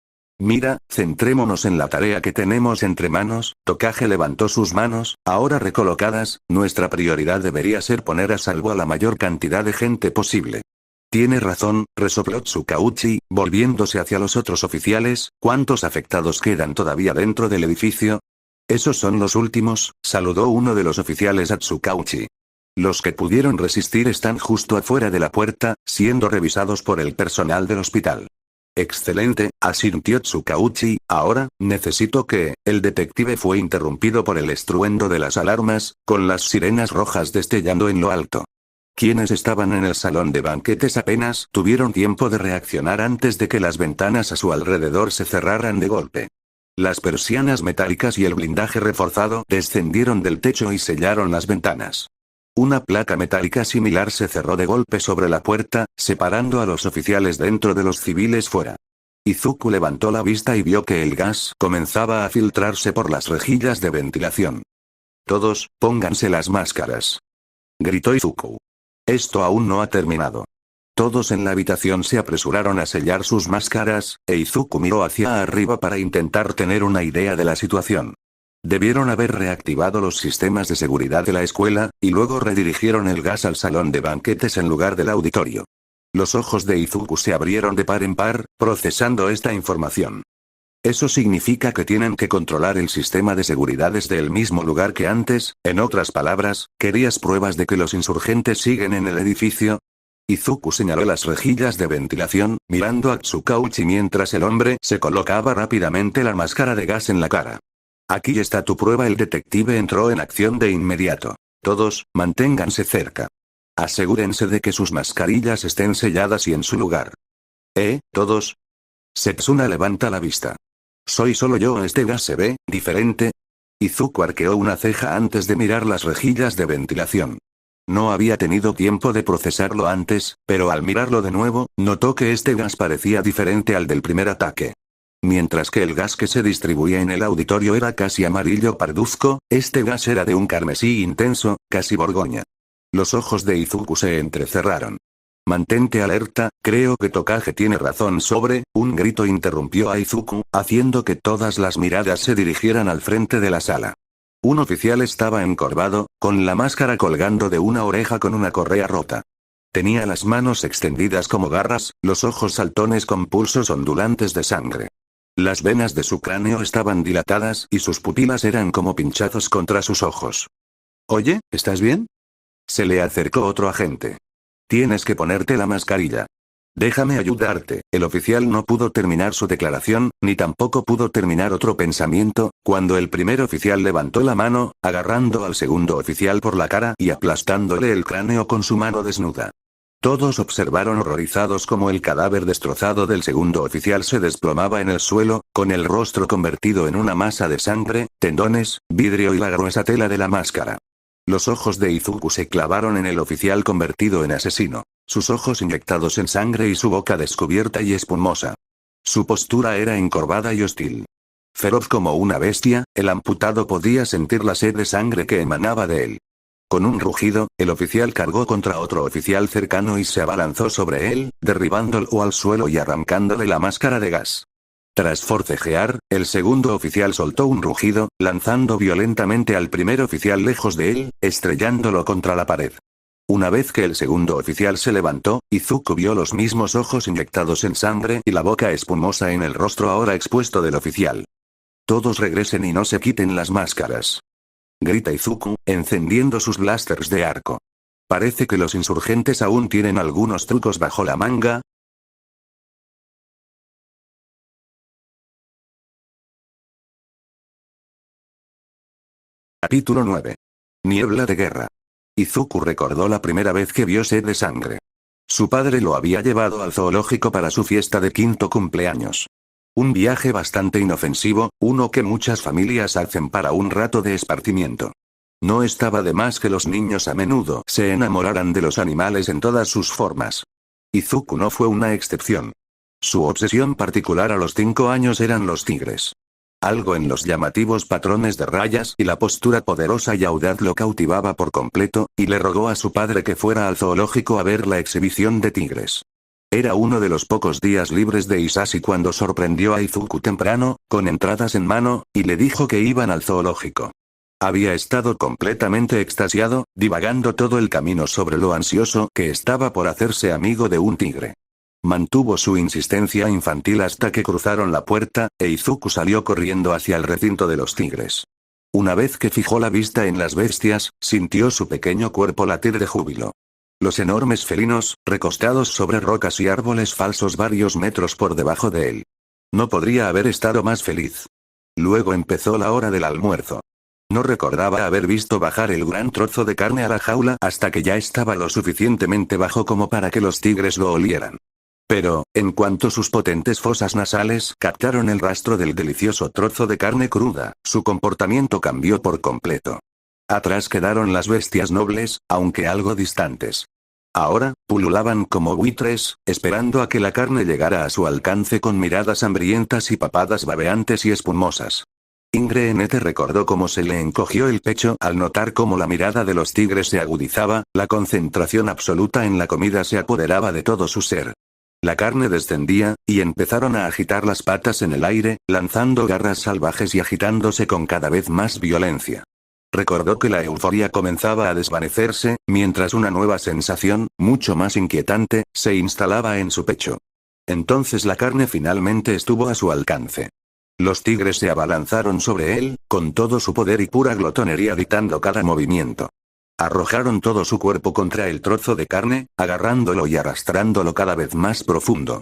Speaker 1: Mira, centrémonos en la tarea que tenemos entre manos. Tokage levantó sus manos, ahora recolocadas. Nuestra prioridad debería ser poner a salvo a la mayor cantidad de gente posible. Tiene razón, resopló Tsukauchi, volviéndose hacia los otros oficiales. ¿Cuántos afectados quedan todavía dentro del edificio? Esos son los últimos, saludó uno de los oficiales a Tsukauchi. Los que pudieron resistir están justo afuera de la puerta, siendo revisados por el personal del hospital. Excelente, asintió Tsukauchi. Ahora, necesito que... El detective fue interrumpido por el estruendo de las alarmas, con las sirenas rojas destellando en lo alto. Quienes estaban en el salón de banquetes apenas tuvieron tiempo de reaccionar antes de que las ventanas a su alrededor se cerraran de golpe. Las persianas metálicas y el blindaje reforzado descendieron del techo y sellaron las ventanas. Una placa metálica similar se cerró de golpe sobre la puerta, separando a los oficiales dentro de los civiles fuera. Izuku levantó la vista y vio que el gas comenzaba a filtrarse por las rejillas de ventilación. Todos, pónganse las máscaras, gritó Izuku. Esto aún no ha terminado. Todos en la habitación se apresuraron a sellar sus máscaras, e Izuku miró hacia arriba para intentar tener una idea de la situación. Debieron haber reactivado los sistemas de seguridad de la escuela, y luego redirigieron el gas al salón de banquetes en lugar del auditorio. Los ojos de Izuku se abrieron de par en par, procesando esta información. Eso significa que tienen que controlar el sistema de seguridad desde el mismo lugar que antes. En otras palabras, ¿querías pruebas de que los insurgentes siguen en el edificio? Izuku señaló las rejillas de ventilación, mirando a Tsukauchi mientras el hombre se colocaba rápidamente la máscara de gas en la cara. Aquí está tu prueba. El detective entró en acción de inmediato. Todos, manténganse cerca. Asegúrense de que sus mascarillas estén selladas y en su lugar. Todos. Setsuna levanta la vista. ¿Soy solo yo? ¿Este gas se ve diferente? Izuku arqueó una ceja antes de mirar las rejillas de ventilación. No había tenido tiempo de procesarlo antes, pero al mirarlo de nuevo, notó que este gas parecía diferente al del primer ataque. Mientras que el gas que se distribuía en el auditorio era casi amarillo parduzco, este gas era de un carmesí intenso, casi borgoña. Los ojos de Izuku se entrecerraron. Mantente alerta, creo que Tokage tiene razón sobre... Un grito interrumpió a Izuku, haciendo que todas las miradas se dirigieran al frente de la sala. Un oficial estaba encorvado, con la máscara colgando de una oreja con una correa rota. Tenía las manos extendidas como garras, los ojos saltones con pulsos ondulantes de sangre. Las venas de su cráneo estaban dilatadas y sus pupilas eran como pinchazos contra sus ojos. Oye, ¿estás bien? Se le acercó otro agente. Tienes que ponerte la mascarilla. Déjame ayudarte. El oficial no pudo terminar su declaración, ni tampoco pudo terminar otro pensamiento, cuando el primer oficial levantó la mano, agarrando al segundo oficial por la cara y aplastándole el cráneo con su mano desnuda. Todos observaron horrorizados cómo el cadáver destrozado del segundo oficial se desplomaba en el suelo, con el rostro convertido en una masa de sangre, tendones, vidrio y la gruesa tela de la máscara. Los ojos de Izuku se clavaron en el oficial convertido en asesino, sus ojos inyectados en sangre y su boca descubierta y espumosa. Su postura era encorvada y hostil. Feroz como una bestia, el amputado podía sentir la sed de sangre que emanaba de él. Con un rugido, el oficial cargó contra otro oficial cercano y se abalanzó sobre él, derribándolo al suelo y arrancándole la máscara de gas. Tras forcejear, el segundo oficial soltó un rugido, lanzando violentamente al primer oficial lejos de él, estrellándolo contra la pared. Una vez que el segundo oficial se levantó, Izuku vio los mismos ojos inyectados en sangre y la boca espumosa en el rostro ahora expuesto del oficial. Todos regresen y no se quiten las máscaras, grita Izuku, encendiendo sus blasters de arco. Parece que los insurgentes aún tienen algunos trucos bajo la manga. Capítulo 9. Niebla de guerra. Izuku recordó la primera vez que vio sed de sangre. Su padre lo había llevado al zoológico para su fiesta de 5º cumpleaños. Un viaje bastante inofensivo, uno que muchas familias hacen para un rato de esparcimiento. No estaba de más que los niños a menudo se enamoraran de los animales en todas sus formas. Izuku no fue una excepción. Su obsesión particular a los 5 años eran los tigres. Algo en los llamativos patrones de rayas y la postura poderosa y audaz lo cautivaba por completo, y le rogó a su padre que fuera al zoológico a ver la exhibición de tigres. Era uno de los pocos días libres de Hisashi cuando sorprendió a Izuku temprano, con entradas en mano, y le dijo que iban al zoológico. Había estado completamente extasiado, divagando todo el camino sobre lo ansioso que estaba por hacerse amigo de un tigre. Mantuvo su insistencia infantil hasta que cruzaron la puerta, e Izuku salió corriendo hacia el recinto de los tigres. Una vez que fijó la vista en las bestias, sintió su pequeño cuerpo latir de júbilo. Los enormes felinos, recostados sobre rocas y árboles falsos varios metros por debajo de él. No podría haber estado más feliz. Luego empezó la hora del almuerzo. No recordaba haber visto bajar el gran trozo de carne a la jaula hasta que ya estaba lo suficientemente bajo como para que los tigres lo olieran. Pero, en cuanto sus potentes fosas nasales captaron el rastro del delicioso trozo de carne cruda, su comportamiento cambió por completo. Atrás quedaron las bestias nobles, aunque algo distantes. Ahora, pululaban como buitres, esperando a que la carne llegara a su alcance con miradas hambrientas y papadas babeantes y espumosas. Ingrid recordó cómo se le encogió el pecho al notar cómo la mirada de los tigres se agudizaba, la concentración absoluta en la comida se apoderaba de todo su ser. La carne descendía, y empezaron a agitar las patas en el aire, lanzando garras salvajes y agitándose con cada vez más violencia. Recordó que la euforia comenzaba a desvanecerse, mientras una nueva sensación, mucho más inquietante, se instalaba en su pecho. Entonces la carne finalmente estuvo a su alcance. Los tigres se abalanzaron sobre él, con todo su poder y pura glotonería dictando cada movimiento. Arrojaron todo su cuerpo contra el trozo de carne, agarrándolo y arrastrándolo cada vez más profundo.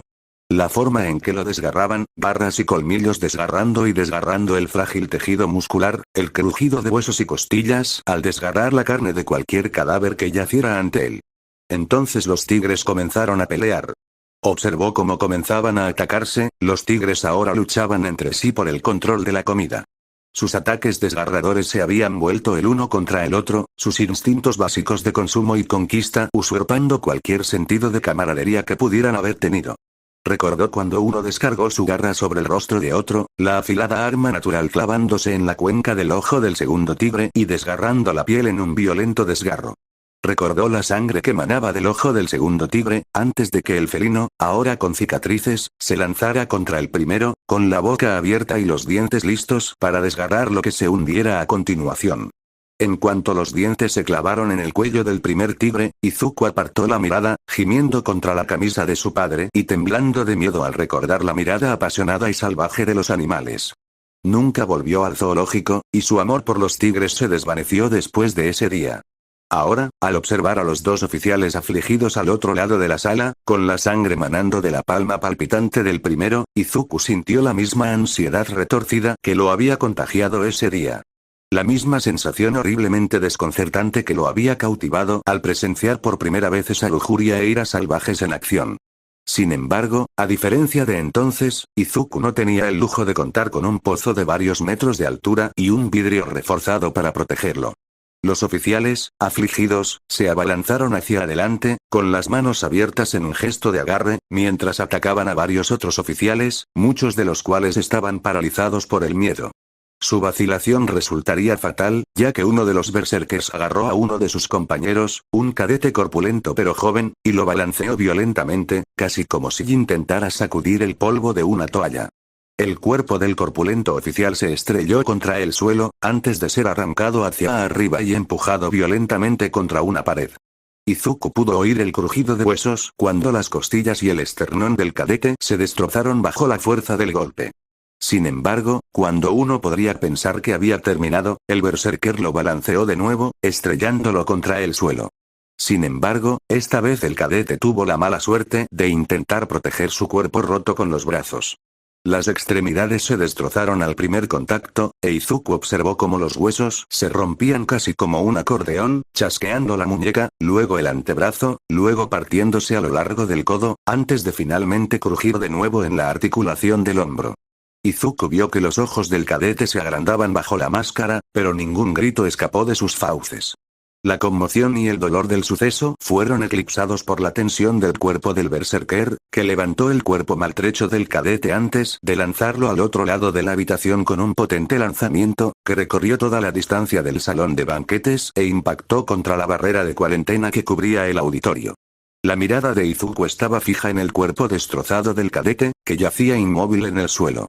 Speaker 1: La forma en que lo desgarraban, barras y colmillos desgarrando y desgarrando el frágil tejido muscular, el crujido de huesos y costillas al desgarrar la carne de cualquier cadáver que yaciera ante él. Entonces los tigres comenzaron a pelear. Observó cómo comenzaban a atacarse, los tigres ahora luchaban entre sí por el control de la comida. Sus ataques desgarradores se habían vuelto el uno contra el otro, sus instintos básicos de consumo y conquista usurpando cualquier sentido de camaradería que pudieran haber tenido. Recordó cuando uno descargó su garra sobre el rostro de otro, la afilada arma natural clavándose en la cuenca del ojo del segundo tigre y desgarrando la piel en un violento desgarro. Recordó la sangre que manaba del ojo del segundo tigre, antes de que el felino, ahora con cicatrices, se lanzara contra el primero, con la boca abierta y los dientes listos para desgarrar lo que se hundiera a continuación. En cuanto los dientes se clavaron en el cuello del primer tigre, Izuku apartó la mirada, gimiendo contra la camisa de su padre y temblando de miedo al recordar la mirada apasionada y salvaje de los animales. Nunca volvió al zoológico, y su amor por los tigres se desvaneció después de ese día. Ahora, al observar a los dos oficiales afligidos al otro lado de la sala, con la sangre manando de la palma palpitante del primero, Izuku sintió la misma ansiedad retorcida que lo había contagiado ese día. La misma sensación horriblemente desconcertante que lo había cautivado al presenciar por primera vez esa lujuria e ira salvajes en acción. Sin embargo, a diferencia de entonces, Izuku no tenía el lujo de contar con un pozo de varios metros de altura y un vidrio reforzado para protegerlo. Los oficiales, afligidos, se abalanzaron hacia adelante, con las manos abiertas en un gesto de agarre, mientras atacaban a varios otros oficiales, muchos de los cuales estaban paralizados por el miedo. Su vacilación resultaría fatal, ya que uno de los berserkers agarró a uno de sus compañeros, un cadete corpulento pero joven, y lo balanceó violentamente, casi como si intentara sacudir el polvo de una toalla. El cuerpo del corpulento oficial se estrelló contra el suelo, antes de ser arrancado hacia arriba y empujado violentamente contra una pared. Izuku pudo oír el crujido de huesos cuando las costillas y el esternón del cadete se destrozaron bajo la fuerza del golpe. Sin embargo, cuando uno podría pensar que había terminado, el berserker lo balanceó de nuevo, estrellándolo contra el suelo. Sin embargo, esta vez el cadete tuvo la mala suerte de intentar proteger su cuerpo roto con los brazos. Las extremidades se destrozaron al primer contacto, e Izuku observó cómo los huesos se rompían casi como un acordeón, chasqueando la muñeca, luego el antebrazo, luego partiéndose a lo largo del codo, antes de finalmente crujir de nuevo en la articulación del hombro. Izuku vio que los ojos del cadete se agrandaban bajo la máscara, pero ningún grito escapó de sus fauces. La conmoción y el dolor del suceso fueron eclipsados por la tensión del cuerpo del berserker, que levantó el cuerpo maltrecho del cadete antes de lanzarlo al otro lado de la habitación con un potente lanzamiento, que recorrió toda la distancia del salón de banquetes e impactó contra la barrera de cuarentena que cubría el auditorio. La mirada de Izuku estaba fija en el cuerpo destrozado del cadete, que yacía inmóvil en el suelo.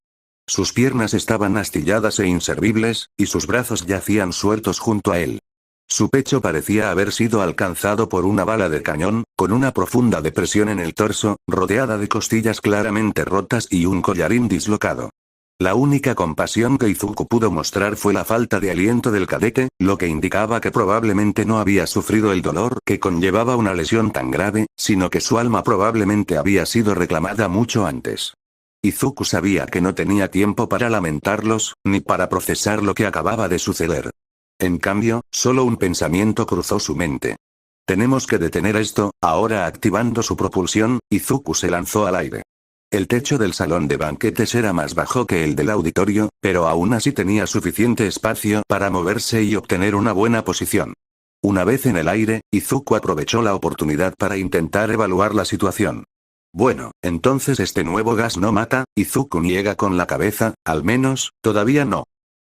Speaker 1: Sus piernas estaban astilladas e inservibles, y sus brazos yacían sueltos junto a él. Su pecho parecía haber sido alcanzado por una bala de cañón, con una profunda depresión en el torso, rodeada de costillas claramente rotas y un collarín dislocado. La única compasión que Izuku pudo mostrar fue la falta de aliento del cadete, lo que indicaba que probablemente no había sufrido el dolor que conllevaba una lesión tan grave, sino que su alma probablemente había sido reclamada mucho antes. Izuku sabía que no tenía tiempo para lamentarlos, ni para procesar lo que acababa de suceder. En cambio, solo un pensamiento cruzó su mente. Tenemos que detener esto. Ahora activando su propulsión, Izuku se lanzó al aire. El techo del salón de banquetes era más bajo que el del auditorio, pero aún así tenía suficiente espacio para moverse y obtener una buena posición. Una vez en el aire, Izuku aprovechó la oportunidad para intentar evaluar la situación. Bueno, entonces este nuevo gas no mata. Izuku niega con la cabeza, al menos, todavía no.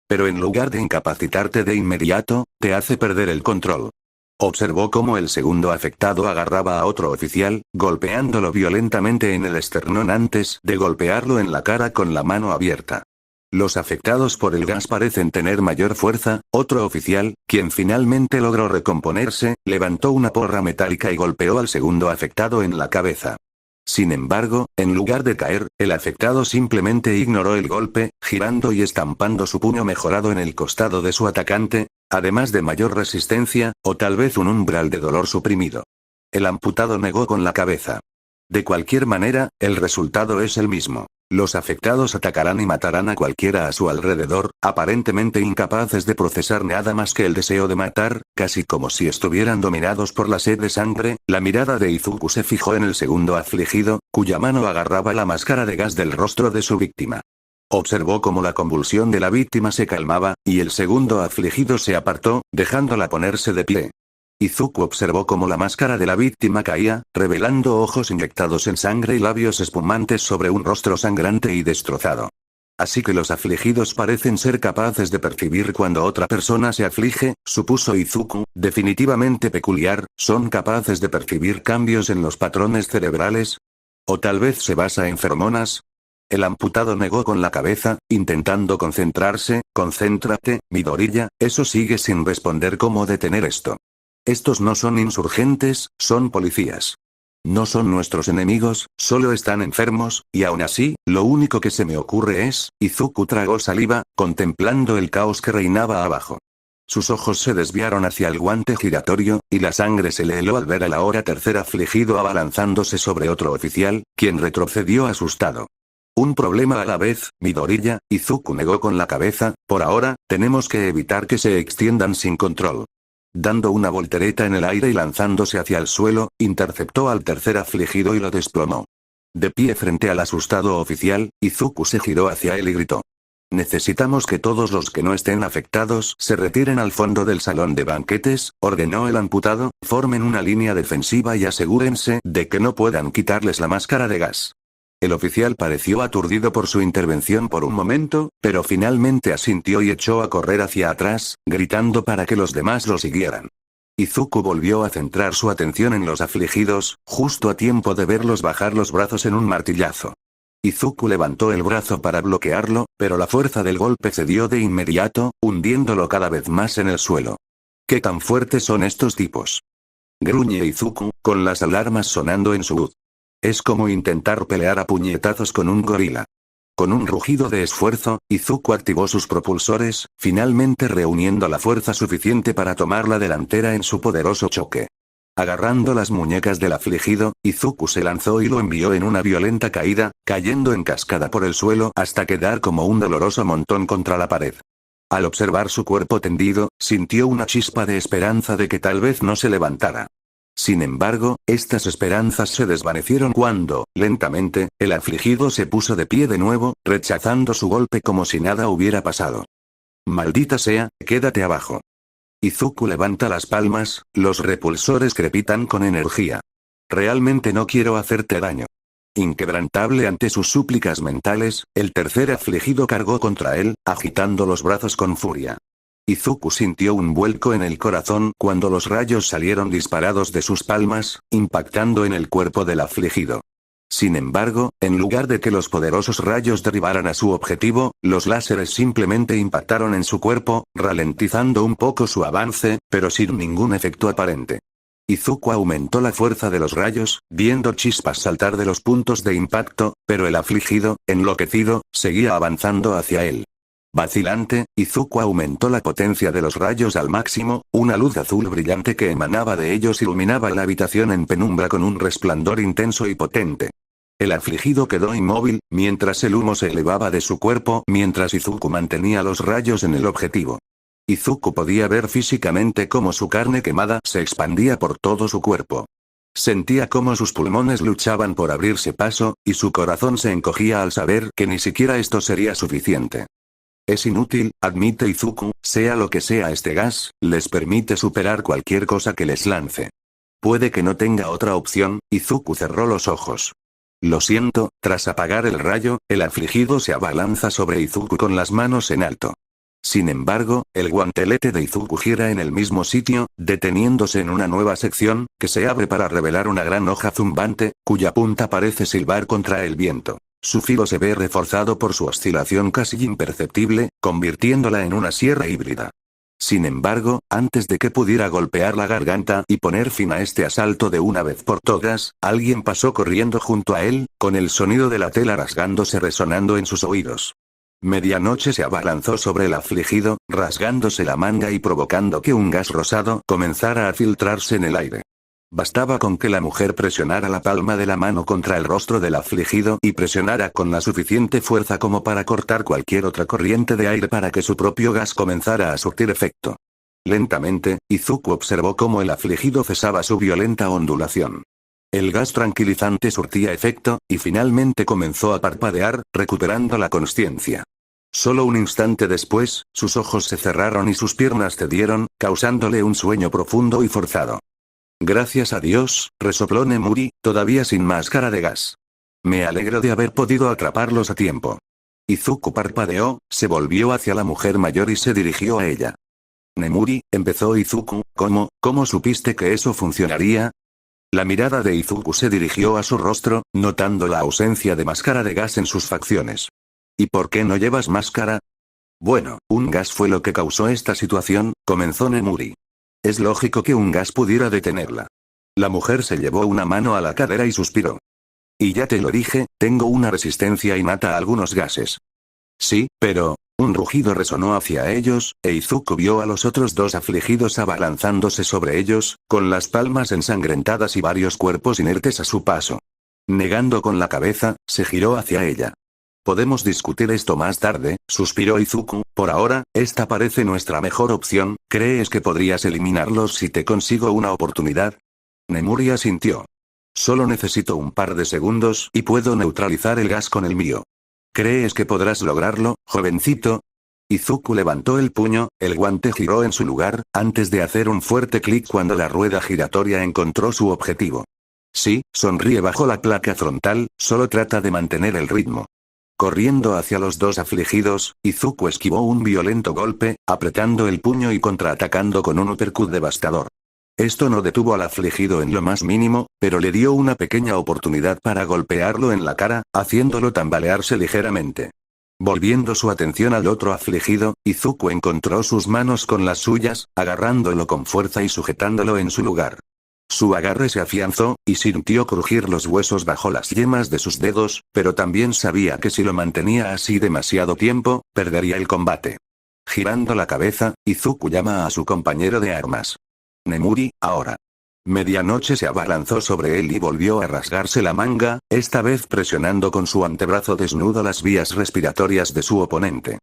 Speaker 1: Pero en lugar de incapacitarte de inmediato, te hace perder el control. Observó cómo el segundo afectado agarraba a otro oficial, golpeándolo violentamente en el esternón antes de golpearlo en la cara con la mano abierta. Los afectados por el gas parecen tener mayor fuerza. Otro oficial, quien finalmente logró recomponerse, levantó una porra metálica y golpeó al segundo afectado en la cabeza. Sin embargo, en lugar de caer, el afectado simplemente ignoró el golpe, girando y estampando su puño mejorado en el costado de su atacante, además de mayor resistencia, o tal vez un umbral de dolor suprimido. El amputado negó con la cabeza. De cualquier manera, el resultado es el mismo. Los afectados atacarán y matarán a cualquiera a su alrededor, aparentemente incapaces de procesar nada más que el deseo de matar, casi como si estuvieran dominados por la sed de sangre. La mirada de Izuku se fijó en el segundo afligido, cuya mano agarraba la máscara de gas del rostro de su víctima. Observó cómo la convulsión de la víctima se calmaba, y el segundo afligido se apartó, dejándola ponerse de pie. Izuku observó cómo la máscara de la víctima caía, revelando ojos inyectados en sangre y labios espumantes sobre un rostro sangrante y destrozado. Así que los afligidos parecen ser capaces de percibir cuando otra persona se aflige, supuso Izuku, definitivamente peculiar. ¿Son capaces de percibir cambios en los patrones cerebrales? ¿O tal vez se basa en feromonas? El amputado negó con la cabeza, intentando concentrarse. Concéntrate, Midoriya. Eso sigue sin responder. ¿Cómo detener esto? Estos no son insurgentes, son policías. No son nuestros enemigos, solo están enfermos, y aún así, lo único que se me ocurre es. Izuku tragó saliva, contemplando el caos que reinaba abajo. Sus ojos se desviaron hacia el guante giratorio, y la sangre se le heló al ver al ahora tercer afligido abalanzándose sobre otro oficial, quien retrocedió asustado. Un problema a la vez, Midoriya. Izuku negó con la cabeza. Por ahora, tenemos que evitar que se extiendan sin control. Dando una voltereta en el aire y lanzándose hacia el suelo, interceptó al tercer afligido y lo desplomó. De pie frente al asustado oficial, Izuku se giró hacia él y gritó. Necesitamos que todos los que no estén afectados se retiren al fondo del salón de banquetes, ordenó el amputado. Formen una línea defensiva y asegúrense de que no puedan quitarles la máscara de gas. El oficial pareció aturdido por su intervención por un momento, pero finalmente asintió y echó a correr hacia atrás, gritando para que los demás lo siguieran. Izuku volvió a centrar su atención en los afligidos, justo a tiempo de verlos bajar los brazos en un martillazo. Izuku levantó el brazo para bloquearlo, pero la fuerza del golpe cedió de inmediato, hundiéndolo cada vez más en el suelo. ¿Qué tan fuertes son estos tipos? Gruñe Izuku, con las alarmas sonando en su voz. Es como intentar pelear a puñetazos con un gorila. Con un rugido de esfuerzo, Izuku activó sus propulsores, finalmente reuniendo la fuerza suficiente para tomar la delantera en su poderoso choque. Agarrando las muñecas del afligido, Izuku se lanzó y lo envió en una violenta caída, cayendo en cascada por el suelo hasta quedar como un doloroso montón contra la pared. Al observar su cuerpo tendido, sintió una chispa de esperanza de que tal vez no se levantara. Sin embargo, estas esperanzas se desvanecieron cuando, lentamente, el afligido se puso de pie de nuevo, rechazando su golpe como si nada hubiera pasado. Maldita sea, quédate abajo. Izuku levanta las palmas, los repulsores crepitan con energía. Realmente no quiero hacerte daño. Inquebrantable ante sus súplicas mentales, el tercer afligido cargó contra él, agitando los brazos con furia. Izuku sintió un vuelco en el corazón cuando los rayos salieron disparados de sus palmas, impactando en el cuerpo del afligido. Sin embargo, en lugar de que los poderosos rayos derribaran a su objetivo, los láseres simplemente impactaron en su cuerpo, ralentizando un poco su avance, pero sin ningún efecto aparente. Izuku aumentó la fuerza de los rayos, viendo chispas saltar de los puntos de impacto, pero el afligido, enloquecido, seguía avanzando hacia él. Vacilante, Izuku aumentó la potencia de los rayos al máximo, una luz azul brillante que emanaba de ellos iluminaba la habitación en penumbra con un resplandor intenso y potente. El afligido quedó inmóvil, mientras el humo se elevaba de su cuerpo mientras Izuku mantenía los rayos en el objetivo. Izuku podía ver físicamente cómo su carne quemada se expandía por todo su cuerpo. Sentía cómo sus pulmones luchaban por abrirse paso, y su corazón se encogía al saber que ni siquiera esto sería suficiente. Es inútil, admite Izuku, sea lo que sea este gas, les permite superar cualquier cosa que les lance. Puede que no tenga otra opción, Izuku cerró los ojos. Lo siento, tras apagar el rayo, el afligido se abalanza sobre Izuku con las manos en alto. Sin embargo, el guantelete de Izuku gira en el mismo sitio, deteniéndose en una nueva sección, que se abre para revelar una gran hoja zumbante, cuya punta parece silbar contra el viento. Su filo se ve reforzado por su oscilación casi imperceptible, convirtiéndola en una sierra híbrida. Sin embargo, antes de que pudiera golpear la garganta y poner fin a este asalto de una vez por todas, alguien pasó corriendo junto a él, con el sonido de la tela rasgándose resonando en sus oídos. Medianoche se abalanzó sobre el afligido, rasgándose la manga y provocando que un gas rosado comenzara a filtrarse en el aire. Bastaba con que la mujer presionara la palma de la mano contra el rostro del afligido y presionara con la suficiente fuerza como para cortar cualquier otra corriente de aire para que su propio gas comenzara a surtir efecto. Lentamente, Izuku observó cómo el afligido cesaba su violenta ondulación. El gas tranquilizante surtía efecto, y finalmente comenzó a parpadear, recuperando la consciencia. Solo un instante después, sus ojos se cerraron y sus piernas cedieron, causándole un sueño profundo y forzado. Gracias a Dios, resopló Nemuri, todavía sin máscara de gas. Me alegro de haber podido atraparlos a tiempo. Izuku parpadeó, se volvió hacia la mujer mayor y se dirigió a ella. Nemuri, empezó Izuku, ¿cómo supiste que eso funcionaría? La mirada de Izuku se dirigió a su rostro, notando la ausencia de máscara de gas en sus facciones. ¿Y por qué no llevas máscara? Bueno, un gas fue lo que causó esta situación, comenzó Nemuri. Es lógico que un gas pudiera detenerla. La mujer se llevó una mano a la cadera y suspiró. Y ya te lo dije, tengo una resistencia innata a algunos gases. Sí, pero... Un rugido resonó hacia ellos, e Izuku vio a los otros dos afligidos abalanzándose sobre ellos, con las palmas ensangrentadas y varios cuerpos inertes a su paso. Negando con la cabeza, se giró hacia ella. Podemos discutir esto más tarde, suspiró Izuku, por ahora, esta parece nuestra mejor opción, ¿crees que podrías eliminarlos si te consigo una oportunidad? Nemuri asintió. Solo necesito un par de segundos y puedo neutralizar el gas con el mío. ¿Crees que podrás lograrlo, jovencito? Izuku levantó el puño, el guante giró en su lugar, antes de hacer un fuerte clic cuando la rueda giratoria encontró su objetivo. Sí, sonríe bajo la placa frontal, solo trata de mantener el ritmo. Corriendo hacia los dos afligidos, Izuku esquivó un violento golpe, apretando el puño y contraatacando con un uppercut devastador. Esto no detuvo al afligido en lo más mínimo, pero le dio una pequeña oportunidad para golpearlo en la cara, haciéndolo tambalearse ligeramente. Volviendo su atención al otro afligido, Izuku encontró sus manos con las suyas, agarrándolo con fuerza y sujetándolo en su lugar. Su agarre se afianzó, y sintió crujir los huesos bajo las yemas de sus dedos, pero también sabía que si lo mantenía así demasiado tiempo, perdería el combate. Girando la cabeza, Izuku llama a su compañero de armas. Nemuri, ahora. Medianoche se abalanzó sobre él y volvió a rasgarse la manga, esta vez presionando con su antebrazo desnudo las vías respiratorias de su oponente.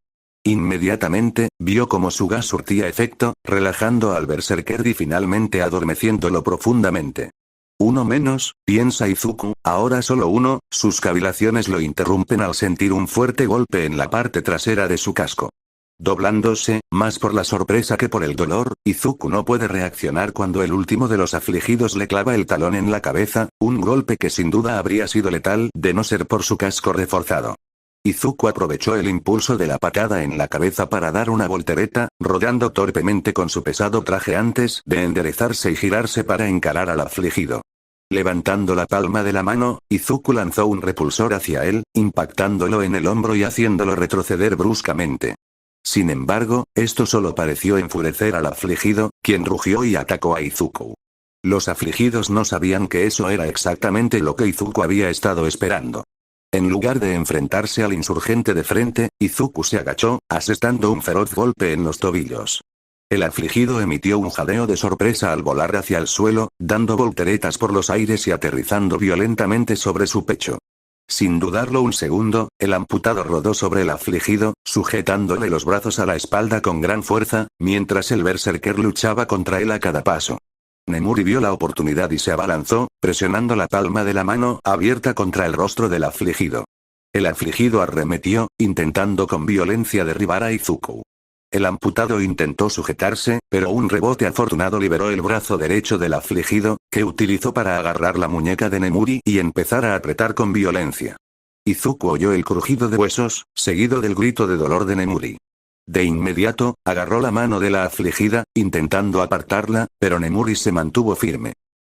Speaker 1: Inmediatamente, vio cómo su gas surtía efecto, relajando al berserker y finalmente adormeciéndolo profundamente. Uno menos, piensa Izuku, ahora solo uno, sus cavilaciones lo interrumpen al sentir un fuerte golpe en la parte trasera de su casco. Doblándose, más por la sorpresa que por el dolor, Izuku no puede reaccionar cuando el último de los afligidos le clava el talón en la cabeza, un golpe que sin duda habría sido letal de no ser por su casco reforzado. Izuku aprovechó el impulso de la patada en la cabeza para dar una voltereta, rodando torpemente con su pesado traje antes de enderezarse y girarse para encarar al afligido. Levantando la palma de la mano, Izuku lanzó un repulsor hacia él, impactándolo en el hombro y haciéndolo retroceder bruscamente. Sin embargo, esto solo pareció enfurecer al afligido, quien rugió y atacó a Izuku. Los afligidos no sabían que eso era exactamente lo que Izuku había estado esperando. En lugar de enfrentarse al insurgente de frente, Izuku se agachó, asestando un feroz golpe en los tobillos. El afligido emitió un jadeo de sorpresa al volar hacia el suelo, dando volteretas por los aires y aterrizando violentamente sobre su pecho. Sin dudarlo un segundo, el amputado rodó sobre el afligido, sujetándole los brazos a la espalda con gran fuerza, mientras el berserker luchaba contra él a cada paso. Nemuri vio la oportunidad y se abalanzó, presionando la palma de la mano abierta contra el rostro del afligido. El afligido arremetió, intentando con violencia derribar a Izuku. El amputado intentó sujetarse, pero un rebote afortunado liberó el brazo derecho del afligido, que utilizó para agarrar la muñeca de Nemuri y empezar a apretar con violencia. Izuku oyó el crujido de huesos, seguido del grito de dolor de Nemuri. De inmediato, agarró la mano de la afligida, intentando apartarla, pero Nemuri se mantuvo firme.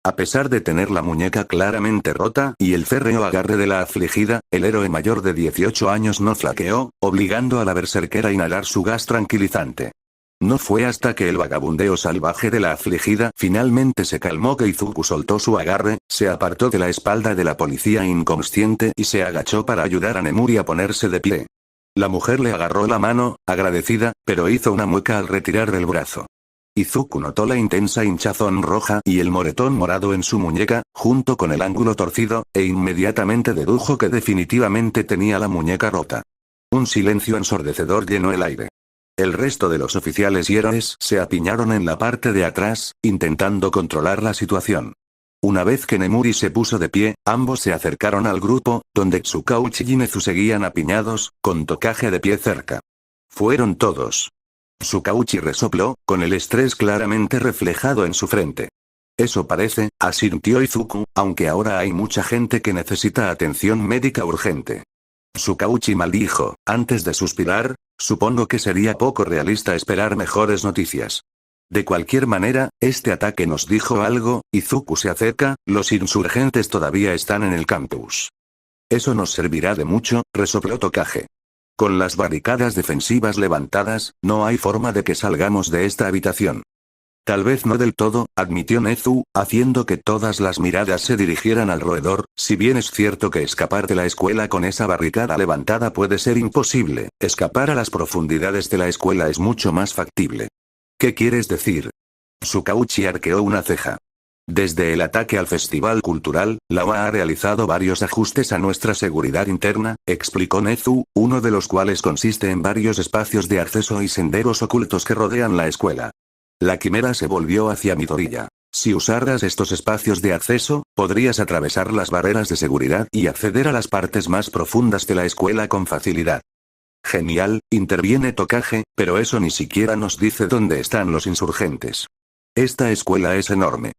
Speaker 1: A pesar de tener la muñeca claramente rota y el férreo agarre de la afligida, el héroe mayor de 18 años no flaqueó, obligando a la berserker a inhalar su gas tranquilizante. No fue hasta que el vagabundeo salvaje de la afligida finalmente se calmó que Izuku soltó su agarre, se apartó de la espalda de la policía inconsciente y se agachó para ayudar a Nemuri a ponerse de pie. La mujer le agarró la mano, agradecida, pero hizo una mueca al retirar del brazo. Izuku notó la intensa hinchazón roja y el moretón morado en su muñeca, junto con el ángulo torcido, e inmediatamente dedujo que definitivamente tenía la muñeca rota. Un silencio ensordecedor llenó el aire. El resto de los oficiales y héroes se apiñaron en la parte de atrás, intentando controlar la situación. Una vez que Nemuri se puso de pie, ambos se acercaron al grupo, donde Tsukauchi y Nezu seguían apiñados, con Tokage de pie cerca. Fueron todos. Tsukauchi resopló, con el estrés claramente reflejado en su frente. Eso parece, asintió Izuku, aunque ahora hay mucha gente que necesita atención médica urgente. Tsukauchi maldijo, antes de suspirar, supongo que sería poco realista esperar mejores noticias. De cualquier manera, este ataque nos dijo algo, Izuku se acerca, los insurgentes todavía están en el campus. Eso nos servirá de mucho, resopló Tokage. Con las barricadas defensivas levantadas, no hay forma de que salgamos de esta habitación. Tal vez no del todo, admitió Nezu, haciendo que todas las miradas se dirigieran al roedor, si bien es cierto que escapar de la escuela con esa barricada levantada puede ser imposible, escapar a las profundidades de la escuela es mucho más factible. ¿Qué quieres decir? Tsukauchi arqueó una ceja. Desde el ataque al festival cultural, la OA ha realizado varios ajustes a nuestra seguridad interna, explicó Nezu, uno de los cuales consiste en varios espacios de acceso y senderos ocultos que rodean la escuela. La quimera se volvió hacia Midoriya. Si usaras estos espacios de acceso, podrías atravesar las barreras de seguridad y acceder a las partes más profundas de la escuela con facilidad. Genial, interviene Tokage, pero eso ni siquiera nos dice dónde están los insurgentes. Esta escuela es enorme.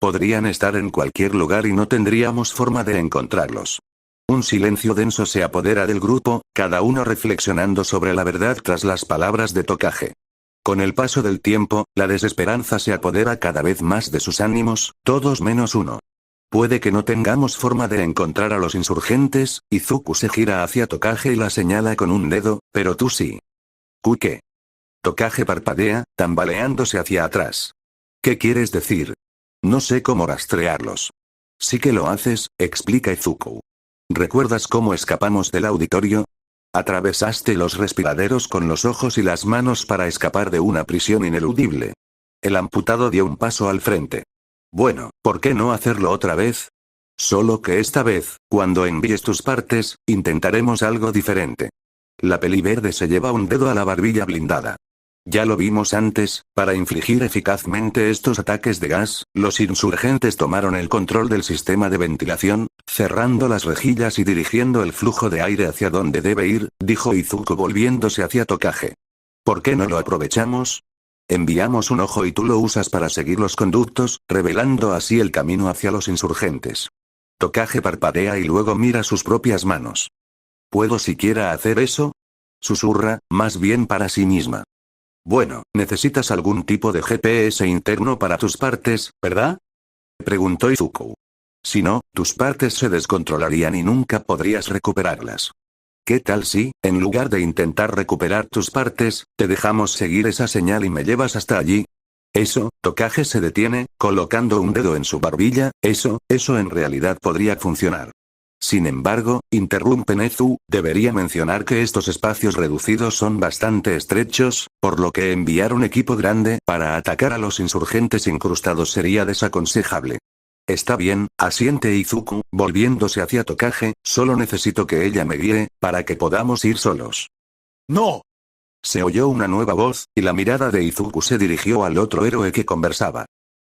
Speaker 1: Podrían estar en cualquier lugar y no tendríamos forma de encontrarlos. Un silencio denso se apodera del grupo, cada uno reflexionando sobre la verdad tras las palabras de Tokage. Con el paso del tiempo, la desesperanza se apodera cada vez más de sus ánimos, todos menos uno. Puede que no tengamos forma de encontrar a los insurgentes, Izuku se gira hacia Tokage y la señala con un dedo, pero tú sí. ¿Qué? Tokage parpadea, tambaleándose hacia atrás. ¿Qué quieres decir? No sé cómo rastrearlos. Sí que lo haces, explica Izuku. ¿Recuerdas cómo escapamos del auditorio? Atravesaste los respiraderos con los ojos y las manos para escapar de una prisión ineludible. El amputado dio un paso al frente. Bueno, ¿por qué no hacerlo otra vez? Solo que esta vez, cuando envíes tus partes, intentaremos algo diferente. La peli verde se lleva un dedo a la barbilla blindada. Ya lo vimos antes, para infligir eficazmente estos ataques de gas, los insurgentes tomaron el control del sistema de ventilación, cerrando las rejillas y dirigiendo el flujo de aire hacia donde debe ir, dijo Izuku volviéndose hacia Tokage. ¿Por qué no lo aprovechamos? Enviamos un ojo y tú lo usas para seguir los conductos, revelando así el camino hacia los insurgentes. Tokage parpadea y luego mira sus propias manos. ¿Puedo siquiera hacer eso? Susurra, más bien para sí misma. Bueno, necesitas algún tipo de GPS interno para tus partes, ¿verdad? Preguntó Izuku. Si no, tus partes se descontrolarían y nunca podrías recuperarlas. ¿Qué tal si, en lugar de intentar recuperar tus partes, te dejamos seguir esa señal y me llevas hasta allí? Eso, Tokage se detiene, colocando un dedo en su barbilla, eso en realidad podría funcionar. Sin embargo, interrumpe Nezu, debería mencionar que estos espacios reducidos son bastante estrechos, por lo que enviar un equipo grande para atacar a los insurgentes incrustados sería desaconsejable. Está bien, asiente Izuku, volviéndose hacia Tokage, solo necesito que ella me guíe, para que podamos ir solos.
Speaker 2: ¡No!
Speaker 1: Se oyó una nueva voz, y la mirada de Izuku se dirigió al otro héroe que conversaba.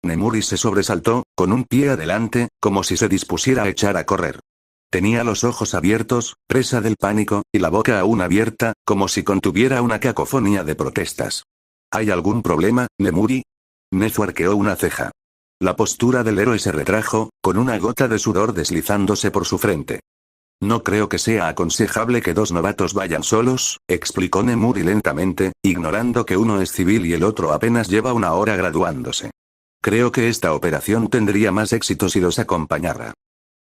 Speaker 1: Nemuri se sobresaltó, con un pie adelante, como si se dispusiera a echar a correr. Tenía los ojos abiertos, presa del pánico, y la boca aún abierta, como si contuviera una cacofonía de protestas. ¿Hay algún problema, Nemuri? Nezu arqueó una ceja. La postura del héroe se retrajo, con una gota de sudor deslizándose por su frente. No creo que sea aconsejable que dos novatos vayan solos, explicó Nemuri lentamente, ignorando que uno es civil y el otro apenas lleva una hora graduándose. Creo que esta operación tendría más éxito si los acompañara.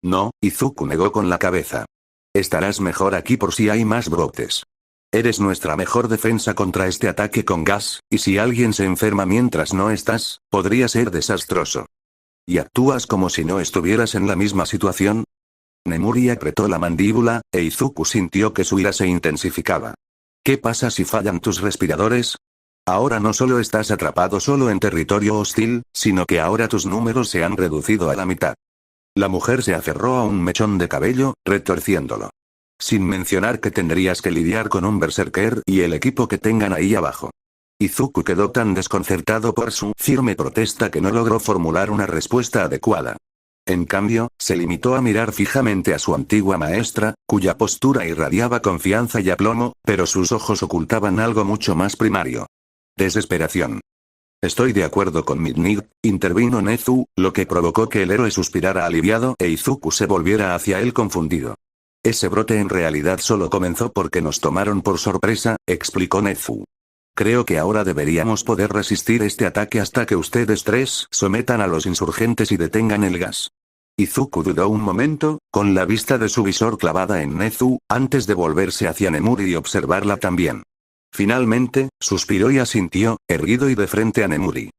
Speaker 1: No, Izuku negó con la cabeza. Estarás mejor aquí por si hay más brotes. Eres nuestra mejor defensa contra este ataque con gas, y si alguien se enferma mientras no estás, podría ser desastroso. ¿Y actúas como si no estuvieras en la misma situación? Nemuri apretó la mandíbula, e Izuku sintió que su ira se intensificaba. ¿Qué pasa si fallan tus respiradores? Ahora no solo estás atrapado solo en territorio hostil, sino que ahora tus números se han reducido a la mitad. La mujer se aferró a un mechón de cabello, retorciéndolo. Sin mencionar que tendrías que lidiar con un berserker y el equipo que tengan ahí abajo. Izuku quedó tan desconcertado por su firme protesta que no logró formular una respuesta adecuada. En cambio, se limitó a mirar fijamente a su antigua maestra, cuya postura irradiaba confianza y aplomo, pero sus ojos ocultaban algo mucho más primario. Desesperación. Estoy de acuerdo con Midnight, intervino Nezu, lo que provocó que el héroe suspirara aliviado e Izuku se volviera hacia él confundido. Ese brote en realidad solo comenzó porque nos tomaron por sorpresa, explicó Nezu. Creo que ahora deberíamos poder resistir este ataque hasta que ustedes tres sometan a los insurgentes y detengan el gas. Izuku dudó un momento, con la vista de su visor clavada en Nezu, antes de volverse hacia Nemuri y observarla también. Finalmente, suspiró y asintió, erguido y de frente a Nemuri.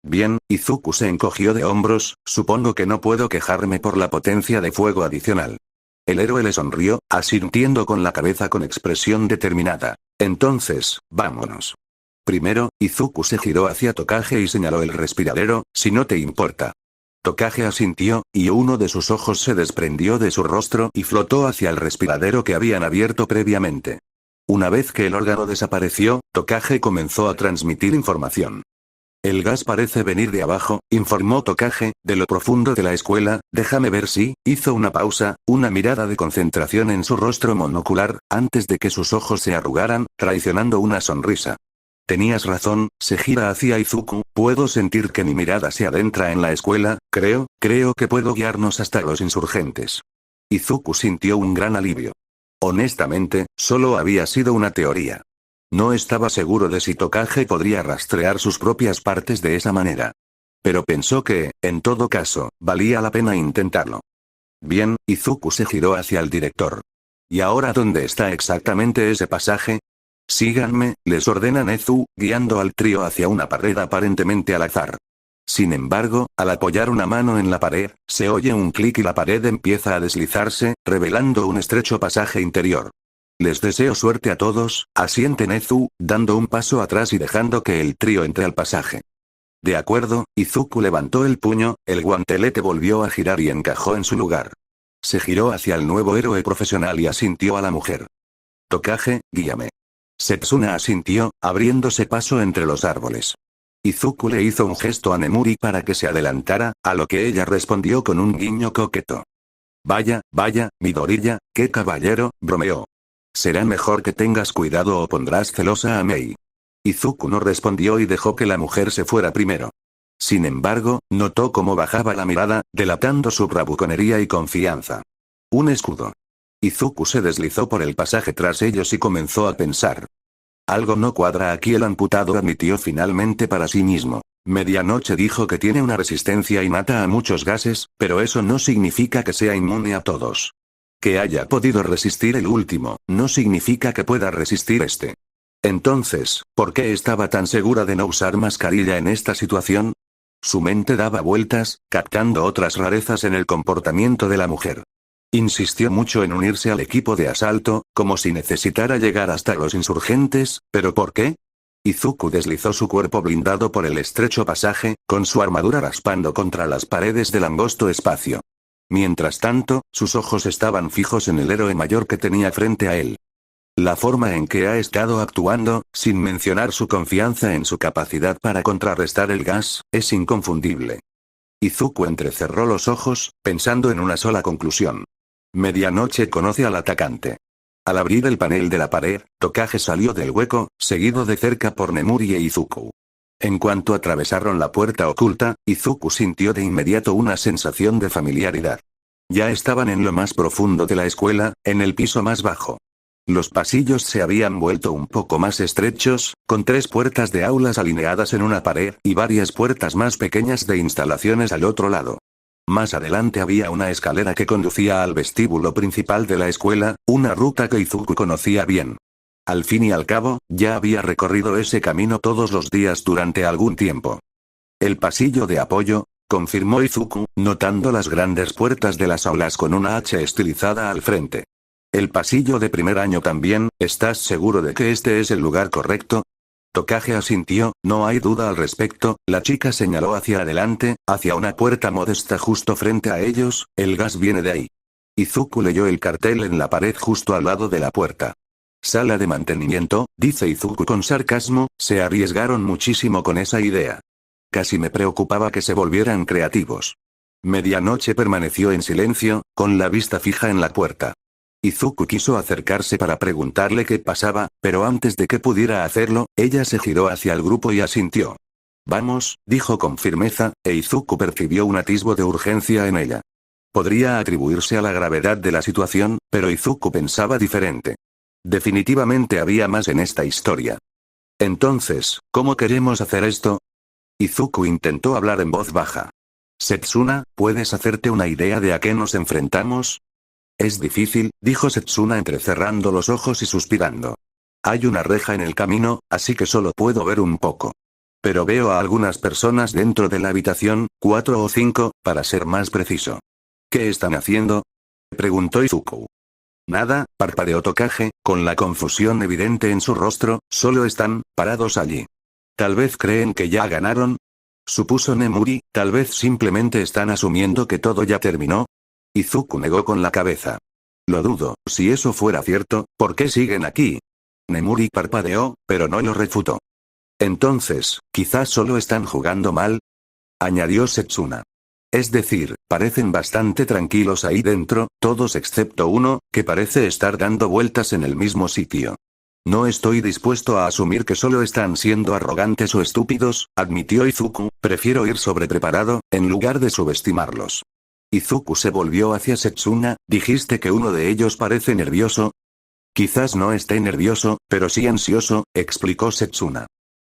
Speaker 1: Bien, Izuku se encogió de hombros, supongo que no puedo quejarme por la potencia de fuego adicional. El héroe le sonrió, asintiendo con la cabeza con expresión determinada. Entonces, vámonos. Primero, Izuku se giró hacia Tokage y señaló el respiradero, si no te importa. Tokage asintió, y uno de sus ojos se desprendió de su rostro y flotó hacia el respiradero que habían abierto previamente. Una vez que el órgano desapareció, Tokage comenzó a transmitir información. El gas parece venir de abajo, informó Tokage, de lo profundo de la escuela, déjame ver si, hizo una pausa, una mirada de concentración en su rostro monocular, antes de que sus ojos se arrugaran, traicionando una sonrisa. Tenías razón, se gira hacia Izuku, puedo sentir que mi mirada se adentra en la escuela, creo que puedo guiarnos hasta los insurgentes. Izuku sintió un gran alivio. Honestamente, solo había sido una teoría. No estaba seguro de si Tokage podría rastrear sus propias partes de esa manera. Pero pensó que, en todo caso, valía la pena intentarlo. Bien, Izuku se giró hacia el director. ¿Y ahora dónde está exactamente ese pasaje? Síganme, les ordena Nezu, guiando al trío hacia una pared aparentemente al azar. Sin embargo, al apoyar una mano en la pared, se oye un clic y la pared empieza a deslizarse, revelando un estrecho pasaje interior. Les deseo suerte a todos, asiente Nezu, dando un paso atrás y dejando que el trío entre al pasaje. De acuerdo, Izuku levantó el puño, el guantelete volvió a girar y encajó en su lugar. Se giró hacia el nuevo héroe profesional y asintió a la mujer. Tokage, guíame. Setsuna asintió, abriéndose paso entre los árboles. Izuku le hizo un gesto a Nemuri para que se adelantara, a lo que ella respondió con un guiño coqueto. Vaya, Midoriya, qué caballero, bromeó. Será mejor que tengas cuidado o pondrás celosa a Mei. Izuku no respondió y dejó que la mujer se fuera primero. Sin embargo, notó cómo bajaba la mirada, delatando su bravuconería y confianza. Un escudo. Izuku se deslizó por el pasaje tras ellos y comenzó a pensar. Algo no cuadra aquí, el amputado admitió finalmente para sí mismo. Medianoche dijo que tiene una resistencia innata a muchos gases, pero eso no significa que sea inmune a todos. Que haya podido resistir el último, no significa que pueda resistir este. Entonces, ¿por qué estaba tan segura de no usar mascarilla en esta situación? Su mente daba vueltas, captando otras rarezas en el comportamiento de la mujer. Insistió mucho en unirse al equipo de asalto, como si necesitara llegar hasta los insurgentes, ¿pero por qué? Izuku deslizó su cuerpo blindado por el estrecho pasaje, con su armadura raspando contra las paredes del angosto espacio. Mientras tanto, sus ojos estaban fijos en el héroe mayor que tenía frente a él. La forma en que ha estado actuando, sin mencionar su confianza en su capacidad para contrarrestar el gas, es inconfundible. Izuku entrecerró los ojos, pensando en una sola conclusión. Medianoche conoce al atacante. Al abrir el panel de la pared, Tokage salió del hueco, seguido de cerca por Nemuri e Izuku. En cuanto atravesaron la puerta oculta, Izuku sintió de inmediato una sensación de familiaridad. Ya estaban en lo más profundo de la escuela, en el piso más bajo. Los pasillos se habían vuelto un poco más estrechos, con 3 puertas de aulas alineadas en una pared y varias puertas más pequeñas de instalaciones al otro lado. Más adelante había una escalera que conducía al vestíbulo principal de la escuela, una ruta que Izuku conocía bien. Al fin y al cabo, ya había recorrido ese camino todos los días durante algún tiempo. El pasillo de apoyo, confirmó Izuku, notando las grandes puertas de las aulas con una H estilizada al frente. El pasillo de primer año también, ¿estás seguro de que este es el lugar correcto? Tokage asintió, no hay duda al respecto, la chica señaló hacia adelante, hacia una puerta modesta justo frente a ellos, el gas viene de ahí. Izuku leyó el cartel en la pared justo al lado de la puerta. Sala de mantenimiento, dice Izuku con sarcasmo, se arriesgaron muchísimo con esa idea. Casi me preocupaba que se volvieran creativos. Medianoche permaneció en silencio, con la vista fija en la puerta. Izuku quiso acercarse para preguntarle qué pasaba, pero antes de que pudiera hacerlo, ella se giró hacia el grupo y asintió. Vamos, dijo con firmeza, e Izuku percibió un atisbo de urgencia en ella. Podría atribuirse a la gravedad de la situación, pero Izuku pensaba diferente. Definitivamente había más en esta historia. Entonces, ¿cómo queremos hacer esto? Izuku intentó hablar en voz baja. Setsuna, ¿puedes hacerte una idea de a qué nos enfrentamos? Es difícil, dijo Setsuna entrecerrando los ojos y suspirando. Hay una reja en el camino, así que solo puedo ver un poco. Pero veo a algunas personas dentro de la habitación, 4 o 5, para ser más preciso. ¿Qué están haciendo? Preguntó Izuku. Nada, parpadeó Tokage, con la confusión evidente en su rostro, solo están parados allí. Tal vez creen que ya ganaron. Supuso Nemuri, tal vez simplemente están asumiendo que todo ya terminó. Izuku negó con la cabeza. Lo dudo, si eso fuera cierto, ¿por qué siguen aquí? Nemuri parpadeó, pero no lo refutó. Entonces, quizás solo están jugando mal, añadió Setsuna. Es decir, parecen bastante tranquilos ahí dentro, todos excepto uno, que parece estar dando vueltas en el mismo sitio. No estoy dispuesto a asumir que solo están siendo arrogantes o estúpidos, admitió Izuku, prefiero ir sobrepreparado, en lugar de subestimarlos. Izuku se volvió hacia Setsuna, dijiste que uno de ellos parece nervioso. Quizás no esté nervioso, pero sí ansioso, explicó Setsuna.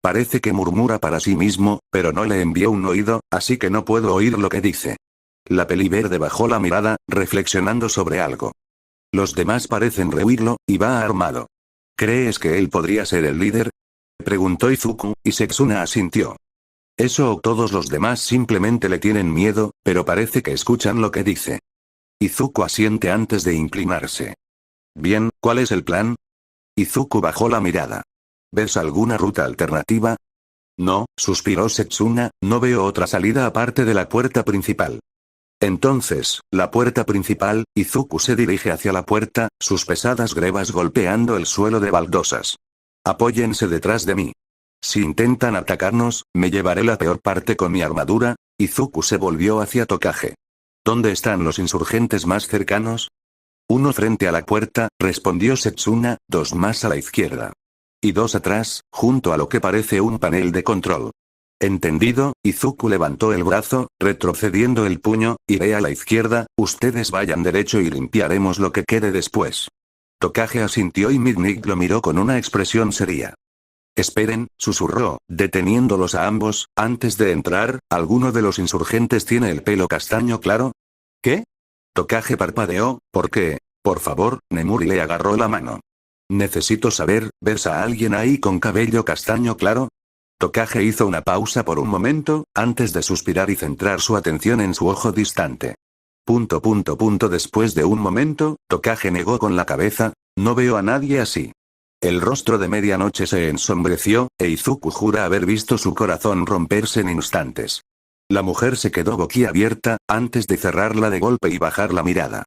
Speaker 1: Parece que murmura para sí mismo, pero no le envió un oído, así que no puedo oír lo que dice. La peliverde bajó la mirada, reflexionando sobre algo. Los demás parecen rehuirlo, y va armado. ¿Crees que él podría ser el líder? Preguntó Izuku, y Setsuna asintió. Eso o todos los demás simplemente le tienen miedo, pero parece que escuchan lo que dice. Izuku asiente antes de inclinarse. Bien, ¿cuál es el plan? Izuku bajó la mirada. ¿Ves alguna ruta alternativa? No, suspiró Setsuna, no veo otra salida aparte de la puerta principal. Entonces, la puerta principal, Izuku se dirige hacia la puerta, sus pesadas grebas golpeando el suelo de baldosas. Apóyense detrás de mí. Si intentan atacarnos, me llevaré la peor parte con mi armadura. Izuku se volvió hacia Tokage. ¿Dónde están los insurgentes más cercanos? Uno frente a la puerta, respondió Setsuna, 2 más a la izquierda. Y 2 atrás, junto a lo que parece un panel de control. Entendido, Izuku levantó el brazo, retrocediendo el puño, iré a la izquierda, ustedes vayan derecho y limpiaremos lo que quede después. Tokage asintió y Midnight lo miró con una expresión seria. Esperen, susurró, deteniéndolos a ambos, antes de entrar, ¿alguno de los insurgentes tiene el pelo castaño claro? ¿Qué? Tokage parpadeó, ¿por qué? Por favor, Nemuri le agarró la mano. Necesito saber, ¿ves a alguien ahí con cabello castaño claro? Tokage hizo una pausa por un momento, antes de suspirar y centrar su atención en su ojo distante. Después de un momento, Tokage negó con la cabeza, no veo a nadie así. El rostro de Medianoche se ensombreció, e Izuku jura haber visto su corazón romperse en instantes. La mujer se quedó boquiabierta, antes de cerrarla de golpe y bajar la mirada.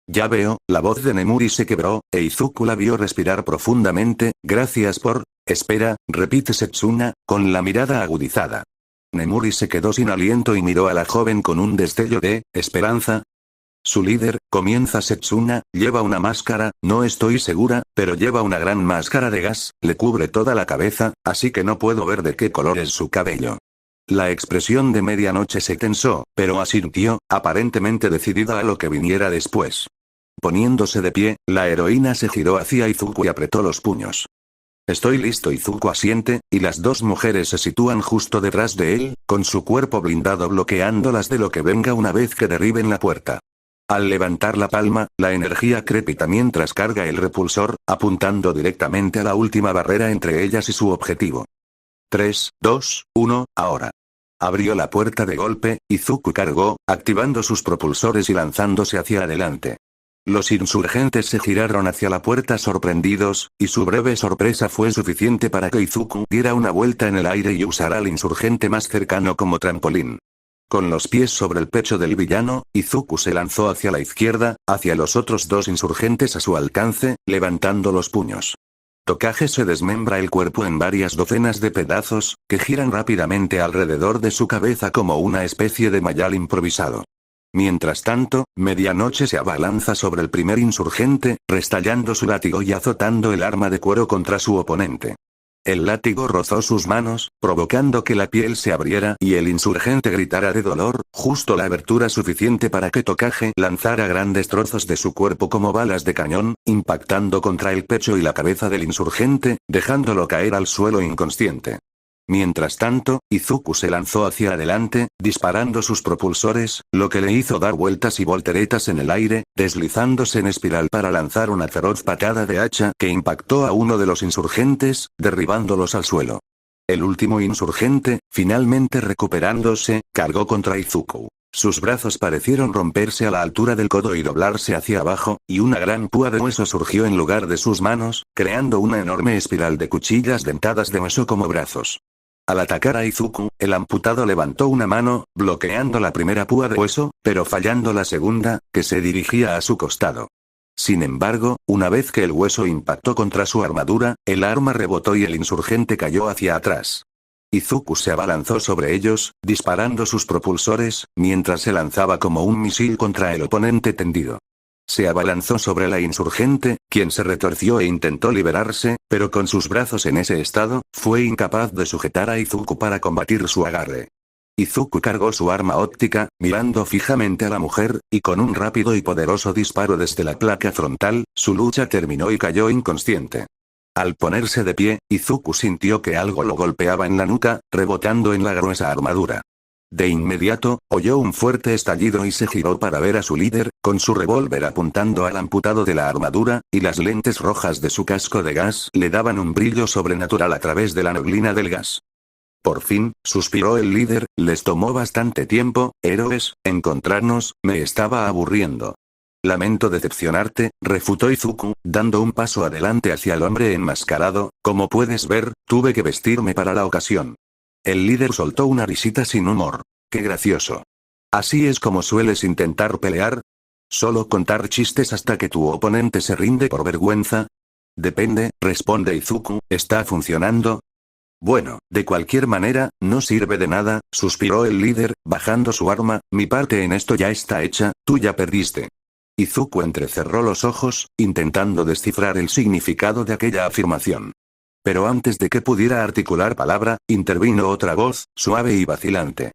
Speaker 1: Ya veo, la voz de Nemuri se quebró, e Izuku la vio respirar profundamente, gracias por... Espera, repite Setsuna, con la mirada agudizada. Nemuri se quedó sin aliento y miró a la joven con un destello de esperanza. Su líder, comienza Setsuna, lleva una máscara, no estoy segura, pero lleva una gran máscara de gas, le cubre toda la cabeza, así que no puedo ver de qué color es su cabello. La expresión de Medianoche se tensó, pero asintió, aparentemente decidida a lo que viniera después. Poniéndose de pie, la heroína se giró hacia Izuku y apretó los puños. Estoy listo. Izuku asiente, y las dos mujeres se sitúan justo detrás de él, con su cuerpo blindado bloqueándolas de lo que venga una vez que derriben la puerta. Al levantar la palma, la energía crepita mientras carga el repulsor, apuntando directamente a la última barrera entre ellas y su objetivo. 3, 2, 1, ahora. Abrió la puerta de golpe, Izuku cargó, activando sus propulsores y lanzándose hacia adelante. Los insurgentes se giraron hacia la puerta sorprendidos, y su breve sorpresa fue suficiente para que Izuku diera una vuelta en el aire y usara al insurgente más cercano como trampolín. Con los pies sobre el pecho del villano, Izuku se lanzó hacia la izquierda, hacia los otros dos insurgentes a su alcance, levantando los puños. Tokage se desmembra el cuerpo en varias docenas de pedazos, que giran rápidamente alrededor de su cabeza como una especie de mayal improvisado. Mientras tanto, Medianoche se abalanza sobre el primer insurgente, restallando su látigo y azotando el arma de cuero contra su oponente. El látigo rozó sus manos, provocando que la piel se abriera y el insurgente gritara de dolor, justo la abertura suficiente para que Tokage lanzara grandes trozos de su cuerpo como balas de cañón, impactando contra el pecho y la cabeza del insurgente, dejándolo caer al suelo inconsciente. Mientras tanto, Izuku se lanzó hacia adelante, disparando sus propulsores, lo que le hizo dar vueltas y volteretas en el aire, deslizándose en espiral para lanzar una feroz patada de hacha que impactó a uno de los insurgentes, derribándolos al suelo. El último insurgente, finalmente recuperándose, cargó contra Izuku. Sus brazos parecieron romperse a la altura del codo y doblarse hacia abajo, y una gran púa de hueso surgió en lugar de sus manos, creando una enorme espiral de cuchillas dentadas de hueso como brazos. Al atacar a Izuku, el amputado levantó una mano, bloqueando la primera púa de hueso, pero fallando la segunda, que se dirigía a su costado. Sin embargo, una vez que el hueso impactó contra su armadura, el arma rebotó y el insurgente cayó hacia atrás. Izuku se abalanzó sobre ellos, disparando sus propulsores, mientras se lanzaba como un misil contra el oponente tendido. Se abalanzó sobre la insurgente, quien se retorció e intentó liberarse, pero con sus brazos en ese estado, fue incapaz de sujetar a Izuku para combatir su agarre. Izuku cargó su arma óptica, mirando fijamente a la mujer, y con un rápido y poderoso disparo desde la placa frontal, su lucha terminó y cayó inconsciente. Al ponerse de pie, Izuku sintió que algo lo golpeaba en la nuca, rebotando en la gruesa armadura. De inmediato, oyó un fuerte estallido y se giró para ver a su líder, con su revólver apuntando al amputado de la armadura, y las lentes rojas de su casco de gas le daban un brillo sobrenatural a través de la neblina del gas. Por fin, suspiró el líder, les tomó bastante tiempo, héroes, encontrarnos, me estaba aburriendo. Lamento decepcionarte, refutó Izuku, dando un paso adelante hacia el hombre enmascarado, como puedes ver, tuve que vestirme para la ocasión. El líder soltó una risita sin humor. ¡Qué gracioso! ¿Así es como sueles intentar pelear? ¿Solo contar chistes hasta que tu oponente se rinde por vergüenza? Depende, responde Izuku, ¿está funcionando? Bueno, de cualquier manera, no sirve de nada, suspiró el líder, bajando su arma, mi parte en esto ya está hecha, tú ya perdiste. Izuku entrecerró los ojos, intentando descifrar el significado de aquella afirmación. Pero antes de que pudiera articular palabra, intervino otra voz, suave y vacilante.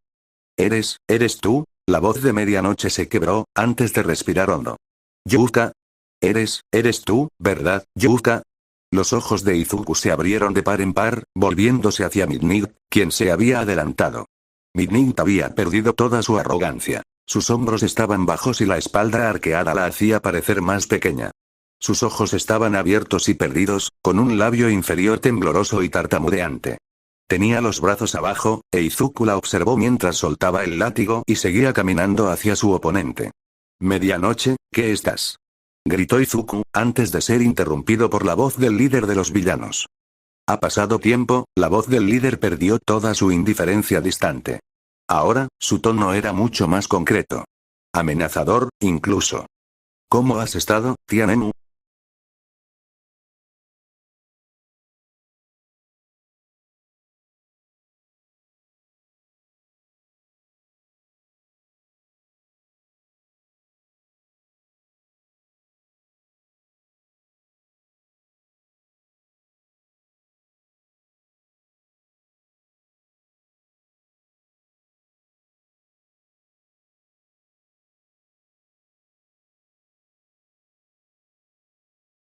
Speaker 1: ¿Eres tú? La voz de medianoche se quebró, antes de respirar hondo. Yuka. ¿Eres tú, verdad, Yuka? Los ojos de Izuku se abrieron de par en par, volviéndose hacia Midnight, quien se había adelantado. Midnight había perdido toda su arrogancia. Sus hombros estaban bajos y la espalda arqueada la hacía parecer más pequeña. Sus ojos estaban abiertos y perdidos, con un labio inferior tembloroso y tartamudeante. Tenía los brazos abajo, e Izuku la observó mientras soltaba el látigo y seguía caminando hacia su oponente. Medianoche, ¿qué estás? Gritó Izuku, antes de ser interrumpido por la voz del líder de los villanos. Ha pasado tiempo, la voz del líder perdió toda su indiferencia distante. Ahora, su tono era mucho más concreto. Amenazador, incluso. ¿Cómo has estado, Tianemu?